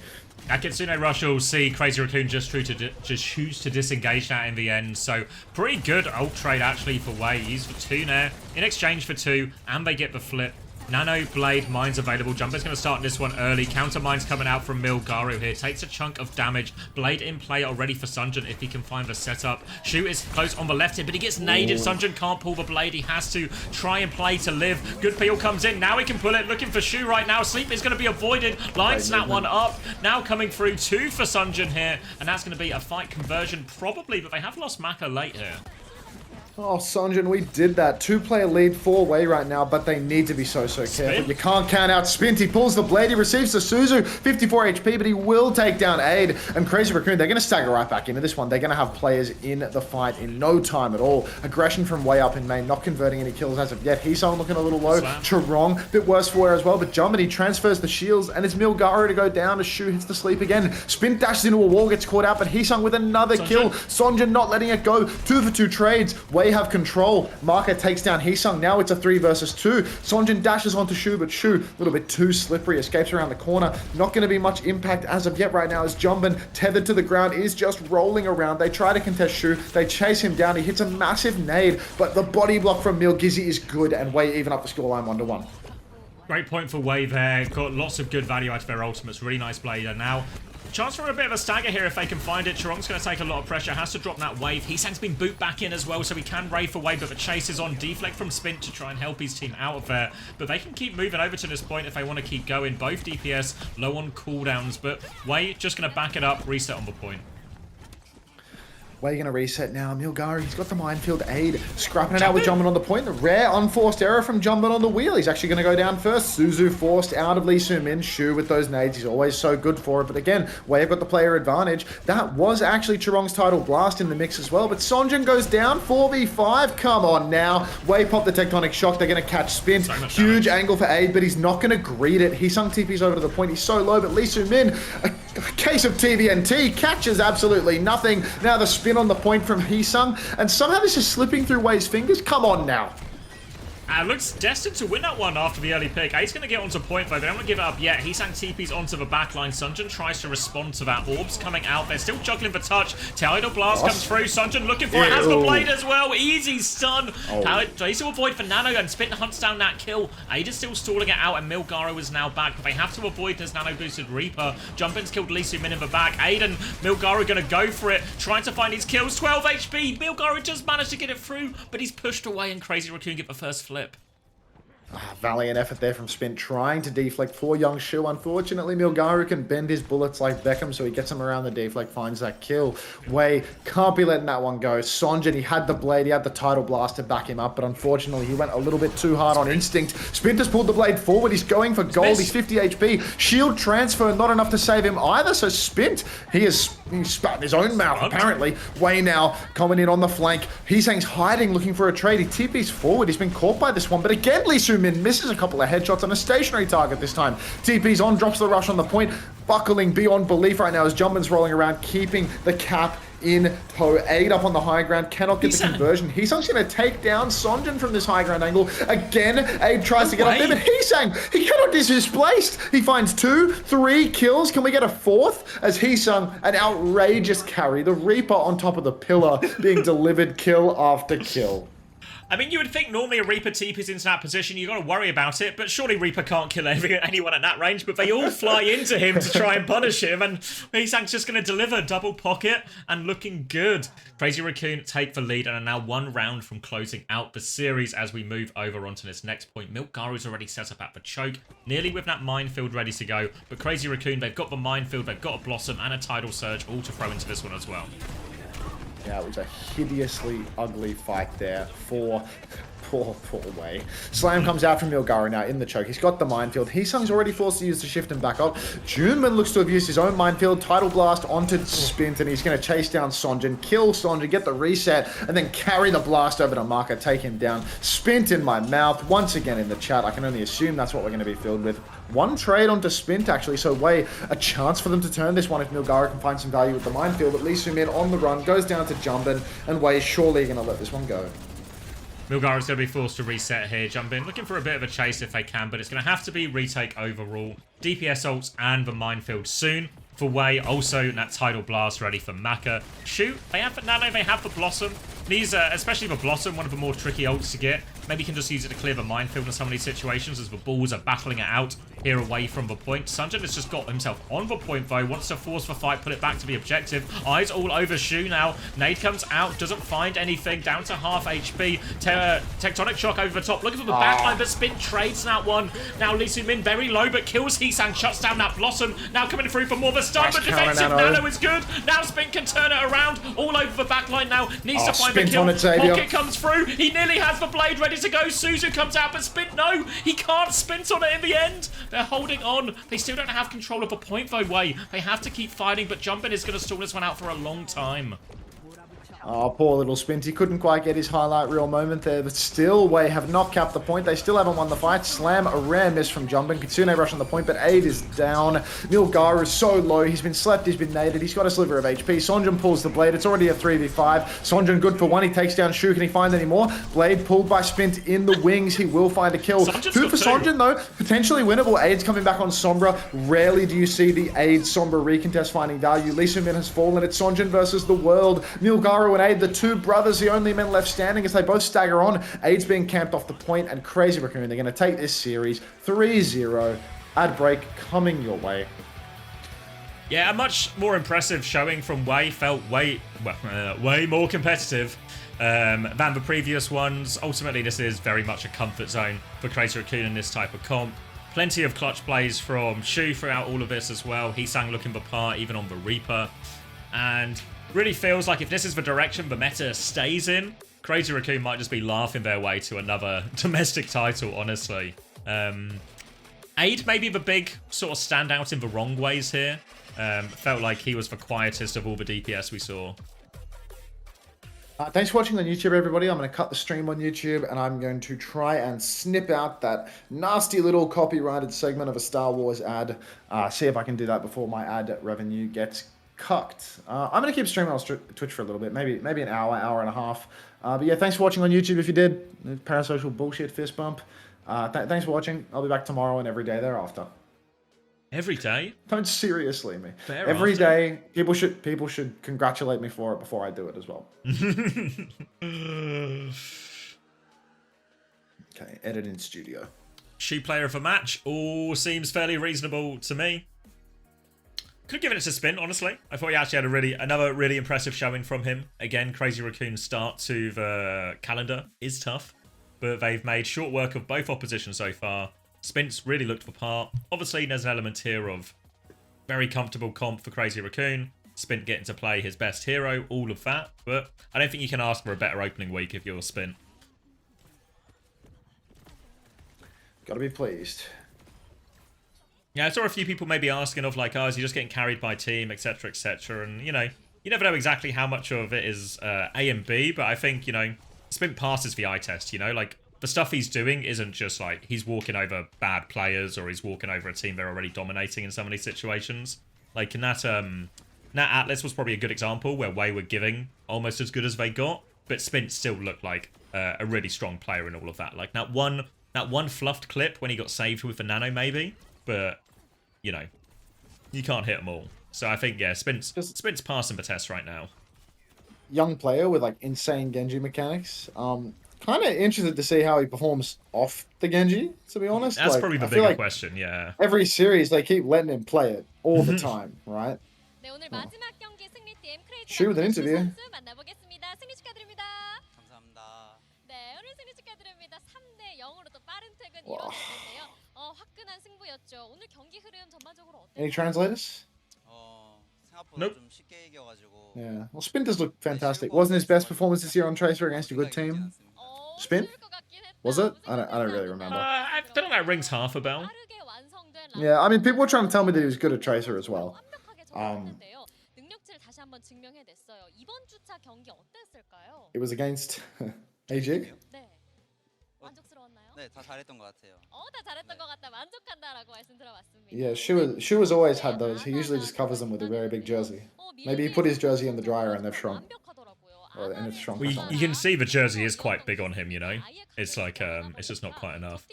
At Kitsune Rush, you'll see Crazy Raccoon just choose to disengage that in the end. So pretty good ult trade actually for WAE. He's for 2 there in exchange for 2, and they get the flip. Nano, Blade, Mines available. Jumper's going to start this one early. Counter Mines coming out from Milgaru here. Takes a chunk of damage. Blade in play already for Sunjin if he can find the setup. Shu is close on the left here, but he gets naded. Sunjin can't pull the Blade. He has to try and play to live. Good peel comes in. Now he can pull it. Looking for Shu right now. Sleep is going to be avoided. Lines that one up. Now coming through 2 for Sunjin here. And that's going to be a fight conversion probably, but they have lost Maka late here. Oh, Sonjin, we did that. 2-player lead for WAE right now, but they need to be so careful. You can't count out Spint. He pulls the Blade. He receives the Suzu. 54 HP, but he will take down Aid. And Crazy Raccoon, they're going to stagger right back into this one. They're going to have players in the fight in no time at all. Aggression from WAE up in main, not converting any kills as of yet. Heesung looking a little low. Chirong, bit worse for WAE as well, but Jumpin, he transfers the shields, and it's Milgaru to go down as Shu hits the sleep again. Spint dashes into a wall, gets caught out, but Heesung with another kill. Sonjin not letting it go. 2 for 2 trades. WAE Wei have control. Marker takes down Heesung. Now it's a 3 versus 2. Sonjin dashes onto Shu, but Shu, a little bit too slippery, escapes around the corner. Not going to be much impact as of yet right now, as Jumbin, tethered to the ground, is just rolling around. They try to contest Shu. They chase him down. He hits a massive nade, but the body block from Milgizzy is good, and Wei even up the scoreline 1-1. Great point for Wei there. Got lots of good value out of their ultimates. Really nice play. And now, chance for a bit of a stagger here if they can find it. Chorong's going to take a lot of pressure. Has to drop that wave. Heesang's been boot back in as well, so he can raid for Wave, but the chase is on. Deflect from Spint to try and help his team out of there. But they can keep moving over to this point if they want to keep going. Both DPS low on cooldowns, but Wei just going to back it up, reset on the point. Where are you going to reset now? Milgaru, he's got the minefield aid. Scrapping it out with Jumbin on the point. The rare unforced error from Jumbin on the wheel. He's actually going to go down first. Suzu forced out of Lee Soo-min. Shu with those nades. He's always so good for it. But again, Wei have got the player advantage. That was actually Chorong's title blast in the mix as well. But Sonjin goes down. 4v5. Come on now. Wei popped the tectonic shock. They're going to catch Spin. So Huge angle for aid, but he's not going to greet it. Heesung TP's over to the point. He's so low, but Lee Soo-min, a case of TVNT, catches absolutely nothing. Now the spin on the point from Heesung, and somehow this is slipping through Wei's fingers. Come on now. Looks destined to win that one after the early pick. A's going to get onto point, though. They don't want to give it up yet. Heesang TP's onto the backline. Sunjin tries to respond to that. Orbs coming out. They're still juggling for touch. Tidal Blast comes through. Sunjin looking for it. Has the blade as well. Easy stun. Tries to avoid for Nano, and Spin hunts down that kill. Ada still stalling it out, and Milgaru is now back. But they have to avoid this nano-boosted Reaper. Jumpin's killed Lee Soo-min in the back. Aiden, Milgaru going to go for it. Trying to find his kills. 12 HP. Milgaru just managed to get it through, but he's pushed away, and Crazy Raccoon get the first flip. Valiant effort there from Spin, trying to deflect for young Shu. Unfortunately, Milgaru can bend his bullets like Beckham, so he gets him around the deflect, finds that kill. Wei can't be letting that one go. Sonjin, he had the blade, he had the tidal blast to back him up, but unfortunately, he went a little bit too hard on instinct. Spin has pulled the blade forward. He's going for gold. He's 50 HP. Shield transfer, not enough to save him either, so Spint, he's spat in his own mouth, apparently. Wei now coming in on the flank. Heesang's hiding, looking for a trade. He TP's forward. He's been caught by this one, but again, Lee Soo-min misses a couple of headshots on a stationary target this time. TP's on, drops the rush on the point, buckling beyond belief right now as Jumbin's rolling around, keeping the cap in tow. Aid up on the high ground, cannot get the conversion. Heesang's going to take down Sonjin from this high ground angle. Again, Aid tries to get up there, but Heesang, he cannot be displaced. He finds 2, 3 kills. Can we get a 4th? As Heesung, an outrageous carry. The Reaper on top of the pillar, being delivered kill after kill. I mean, you would think normally a Reaper TP's into that position, you got to worry about it, but surely Reaper can't kill anyone at that range, but they all fly into him to try and punish him, and Heesang's just going to deliver double pocket and looking good. Crazy Raccoon take the lead and are now 1 round from closing out the series as we move over onto this next point. Milgaru's already set up at the choke, nearly with that minefield ready to go, but Crazy Raccoon, they've got the minefield, they've got a Blossom and a Tidal Surge all to throw into this one as well. Yeah, it was a hideously ugly fight there for poor Wei. Slam comes out from Milgaru now in the choke. He's got the minefield. Heesung's already forced to use the shift and back up. Junman looks to have used his own minefield. Tidal Blast onto Spint, and he's going to chase down Sonjin, kill Sonjin, get the reset, and then carry the blast over to Marker, take him down. Spint in my mouth. Once again in the chat, I can only assume that's what we're going to be filled with. 1 trade onto Spint, actually, so Wei, a chance for them to turn this one if Milgaru can find some value with the minefield. But Lee Soo-min on the run, goes down to Jumbin, and Wei surely going to let this one go. Milgaru's going to be forced to reset here. Jumbin looking for a bit of a chase if they can, but it's going to have to be retake overall. DPS ults and the minefield soon. For Wei, also that Tidal Blast ready for Maka. Shoot, they have the Nano, they have the Blossom. These, especially the Blossom, one of the more tricky ults to get. Maybe you can just use it to clear the minefield in some of these situations as the balls are battling it out here away from the point. Sunjin has just got himself on the point though, wants to force the fight, put it back to the objective. Eyes all over Shu now. Nade comes out, doesn't find anything, down to half HP. Tectonic shock over the top, looking for the backline, but Spin trades that one. Now Lee Soo-min very low, but kills Heesang, shuts down that Blossom. Now coming through for more of a stun, but defensive Nano is good. Now Spin can turn it around, all over the backline now. Needs to find the kill. Pocket comes through, he nearly has the blade ready to go. Suzu comes out, but Spin, no, he can't Spint on it in the end. They're holding on. They still don't have control of the point though, Wei. They have to keep fighting, but Jumbin is going to stall this one out for a long time. Oh, poor little Spint. He couldn't quite get his highlight reel moment there, but still, WAE have not capped the point. They still haven't won the fight. Slam, a rare miss from Jumpin. Kitsune rush on the point, but Aid is down. Nilgara is so low. He's been slept, he's been naded. He's got a sliver of HP. Sonjin pulls the blade. It's already a 3v5. Sonjin good for one. He takes down Shu. Can he find any more? Blade pulled by Spint in the wings. He will find a kill. Sonjin's Two got for two. Sonjin, though. Potentially winnable. Aid's coming back on Sombra. Rarely do you see the Aid Sombra recontest finding value. Lee Min has fallen. It's Sonjin versus the world. Nilgara and Aid, the two brothers, the only men left standing as they both stagger on. Aid's being camped off the point, and Crazy Raccoon, they're going to take this series 3-0. Ad break coming your way. Yeah, a much more impressive showing from WAE. Felt way more competitive than the previous ones. Ultimately, this is very much a comfort zone for Crazy Raccoon in this type of comp. Plenty of clutch plays from Shu throughout all of this as well. He sang looking the part, even on the Reaper. And really feels like if this is the direction the meta stays in, Crazy Raccoon might just be laughing their way to another domestic title, honestly. Aid may be the big sort of standout in the wrong ways here. Felt like he was the quietest of all the DPS we saw. Thanks for watching on YouTube, everybody. I'm going to cut the stream on YouTube, and I'm going to try and snip out that nasty little copyrighted segment of a Star Wars ad. See if I can do that before my ad revenue gets cucked. I'm going to keep streaming on Twitch for a little bit, maybe an hour and a half. But yeah, thanks for watching on YouTube if you did. Parasocial bullshit fist bump. Thanks for watching. I'll be back tomorrow and every day thereafter. Every day? Don't seriously me. Thereafter. Every day, people should congratulate me for it before I do it as well. Okay, edit in studio. Shu player of the match. All seems fairly reasonable to me. Could have given it to Spin, honestly. I thought he actually had another really impressive showing from him. Again, Crazy Raccoon's start to the calendar is tough, but they've made short work of both oppositions so far. Spint's really looked the part. Obviously, there's an element here of very comfortable comp for Crazy Raccoon. Spint getting to play his best hero, all of that. But I don't think you can ask for a better opening week if you're Spint. Gotta be pleased. Yeah, I saw a few people maybe asking of like, oh, is he just getting carried by team, etc., etc. And, you know, you never know exactly how much of it is A and B, but I think, you know, Spint passes the eye test, you know? Like, the stuff he's doing isn't just like he's walking over bad players or he's walking over a team they're already dominating in some of these situations. Like, in that Atlas was probably a good example where WAE were giving almost as good as they got, but Spint still looked like a really strong player in all of that. Like, that one fluffed clip when he got saved with the nano, maybe, but, you know, you can't hit them all. So I think, yeah, Spint's passing the test right now. Young player with like insane Genji mechanics. Kind of interested to see how he performs off the Genji, to be honest. That's like, probably the I feel bigger like question, yeah. every series they keep letting him play it all the time, right? 네, 오늘 마지막 경기 승리팀 크레이지 Sure, with an 슈 interview. 선수 만나보겠습니다. 승리 축하드립니다. 감사합니다. 네, 오늘 승리 축하드립니다. 3대 0으로 또 빠른 퇴근 와. 이뤄냈는데요. 화끈한 승부였죠. 오늘 경기 흐름 전반적으로 Any 어땠나요? translators? 생각보다 Nope. 좀 쉽게 이겨가지고. Yeah. Well, Spin does look fantastic. Wasn't his best performance this year on Tracer against a good team? Spin? 쉬울 것 같긴 했다. Was it? I don't really remember. I don't know, that rings half a bell. 빠르게 완성된 Yeah, I mean, people were trying to tell me that he was good at Tracer as well. 완벽하게 접근했는데요. 능력치를 다시 한번 증명해냈어요. 이번 주차 경기 어땠을까요? It was against AG. 네. 만족스러웠나요? 네, 다 잘했던 것 같아요. 다 잘했던 것 같다. 만족한다라고 말씀 들어봤습니다. Yeah, Shu has always had those. He usually just covers them with a very big jersey. Maybe he put his jersey in the dryer and they've shrunk. Or and it's shrunk. Well, you can see the jersey is quite big on him, you know? It's like, it's just not quite enough.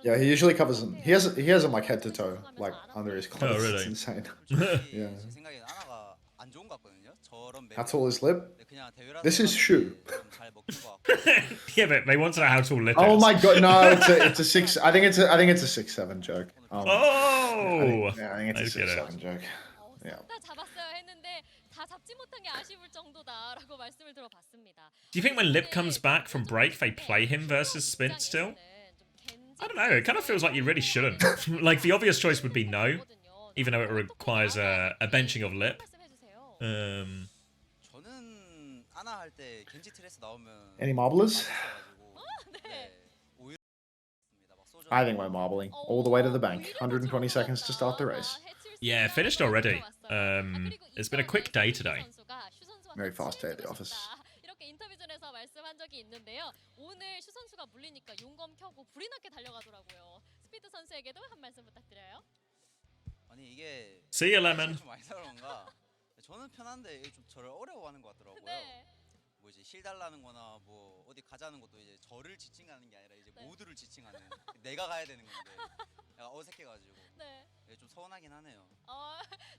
Yeah, he usually covers them. He has them like head to toe, like under his clothes. Oh, really? It's insane. Yeah. 제 생각엔 하나가 안 좋은 것 같거든요. 저런 How tall is Lip? 그냥 대회라서 This is Shu. 잘 먹힌 것 같고. Yeah, but they want to know how tall Lip Oh is. my god, no, it's a six. I think it's a 6'7" joke. Oh! I think it's a I get it. 6'7" joke. Yeah. 다 잡았어요 했는데 다 잡지 못한 게 아쉬울 정도다라고 말씀을 들어봤습니다. Do you think when Lip comes back from break, they play him versus Spint still? I don't know, it kind of feels like you really shouldn't. Like, the obvious choice would be no, even though it requires a benching of Lip. 저는 아나 할 때 겐지 트레스 나오면 Any marblers? 네. 오히려 막 소주 I think we're marbling all the way to the bank. 120 seconds to start the race. Yeah, finished already. It's been a quick day today. Very fast day at the office. 이렇게 인터뷰전에서 말씀한 적이 있는데요. 오늘 슈 선수가 물리니까 용검 켜고 불이 나게 달려가더라고요. 스피드 선수에게도 한 말씀 부탁드려요. 아니 이게 See you, Lemon. 좀 많이 그런가? 저는 편한데 이게 좀 저를 어려워하는 것 같더라고요. 네. 뭐 이제 실 달라는거나 뭐 어디 가자는 것도 이제 저를 지칭하는 게 아니라 이제 네. 모두를 지칭하는 내가 가야 되는 건데 약간 어색해가지고 네. 좀 서운하긴 하네요.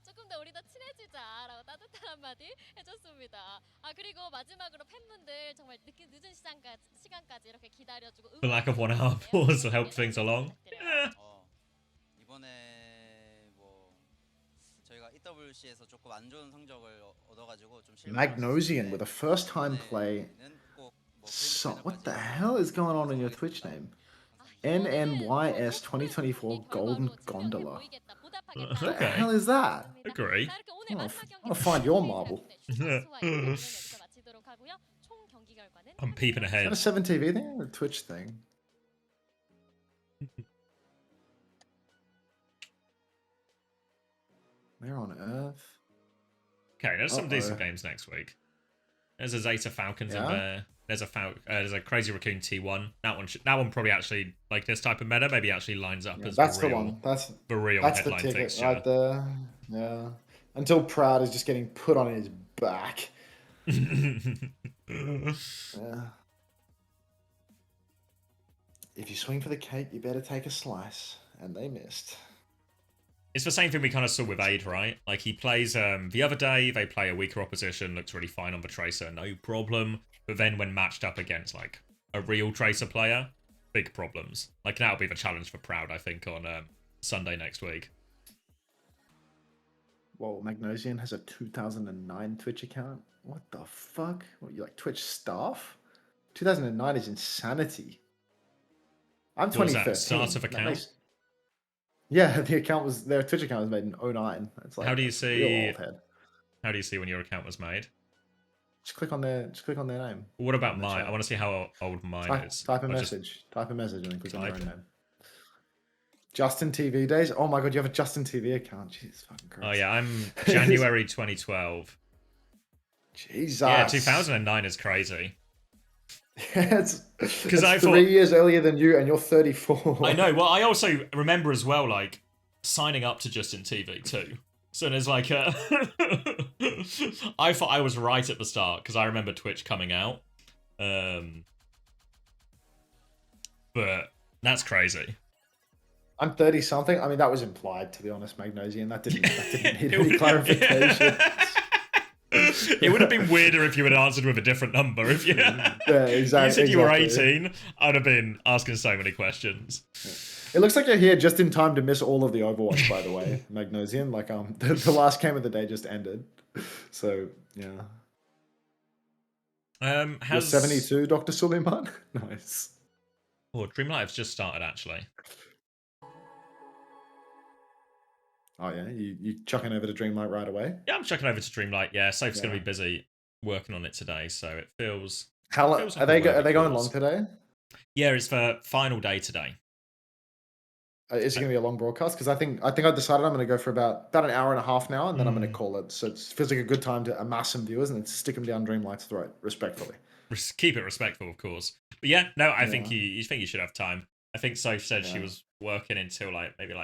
조금 더 우리 더 친해지자라고 따뜻한 한마디 해줬습니다. 그리고 마지막으로 팬분들 정말 늦은 시간까지 이렇게 기다려주고 The lack of 1 hour pause helped things along. 이번에 뭐 저희가 EWC에서 조금 안 좋은 성적을 얻어가지고 좀 Magnosian with a first time play. So, what the hell is going on in your Twitch name? NNYS 2024 Golden Gondola. What the Okay. hell is that? Agree. I'll find your marble. I'm peeping Is ahead. that a 7TV thing or a Twitch thing? Where on earth? Okay, there's some decent Uh-oh. games next week. There's a Zeta Falcons in Yeah? there. There's a Crazy Raccoon T1. That one probably actually, like this type of meta, maybe actually lines up Yeah, as that's the the real, one. That's the real the headline ticket fixture. right there. Yeah. Until Proud is just getting put on his back. Yeah. If you swing for the cake, you better take a slice. And they missed. It's the same thing we kind of saw with Aid, right? Like, he plays, the other day, they play a weaker opposition, looks really fine on the Tracer, no problem. But then when matched up against, like, a real Tracer player, big problems. Like, that'll be the challenge for Proud, I think, on Sunday next week. Whoa, Magnosian has a 2009 Twitch account? What the fuck? What, you like Twitch staff? 2009 is insanity. I'm What was that, 2013. start of That account? makes- Yeah, their Twitch account was made in 09. It's like How do you real see old head. How do you see when your account was made? Just click on their name. What about In the mine? chat. I want to see how old mine Type, is. type a I just- message. Type a message and then click on your own Type. name. Justin TV days. Oh my god, you have a Justin TV account. Jesus fucking Christ. Oh yeah, I'm January 2012. Jesus. Yeah, 2009 is crazy. It's 'Cause I thought- 3 years earlier than you, and you're 34. I know. Well, I also remember as well, like, signing up to Justin TV too. So there's like a... I thought I was right at the start, because I remember Twitch coming out. But that's crazy. I'm 30 something. I mean, that was implied, to be honest, Magnosian. That didn't need any clarification. It would have been weirder if you had answered with a different number. If you, Yeah, exactly. you said you were exactly. 18, I'd have been asking so many questions. It looks like you're here just in time to miss all of the Overwatch, by the way, Magnosian. Like, the last game of the day just ended. So, yeah. You're Has 72, Dr. Suleiman? Nice. Oh, Dreamlight's just started, actually. Oh, yeah? You chucking over to Dreamlight right away? Yeah, I'm checking over to Dreamlight. Yeah, Soph's going to Yeah. be busy working on it today, so it feels... How long feels are like they? a worthy Are they going cause. long today? Yeah, it's for final day today. Is it going to be a long broadcast? Because I think I decided I'm going to go for about an hour and a half now, and then I'm going to call it. So it feels like a good time to amass some viewers and then stick them down Dreamlight's throat, respectfully. Keep it respectful, of course. But yeah, no, I think Yeah. you think you should have time. I think Soph said she Yeah. was working until maybe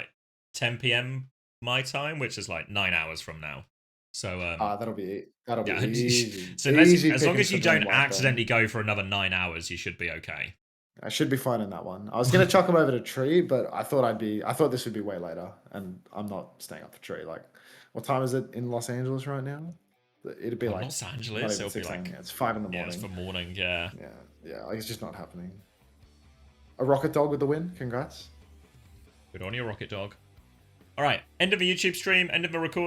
10 p.m. my time, which is 9 hours from now. So That'll be yeah, easy. so Easy as long pickings as you for don't Dreamlight, then. accidentally go for another 9 hours, you should be okay. I should be fine in that one. I was going to chuck them over to Tree, but I thought this would be way later, and I'm not staying up for Tree. Like, what time is it in Los Angeles right now? It'd be Los not Angeles, even it'll be 6 a.m. Yeah, it's 5 in the yeah, morning. it's for morning. Yeah. Yeah, like, it's just not happening. A Rocket Dog with the win. Congrats. Good on you, Rocket Dog. All right, end of the YouTube stream, end of the recording.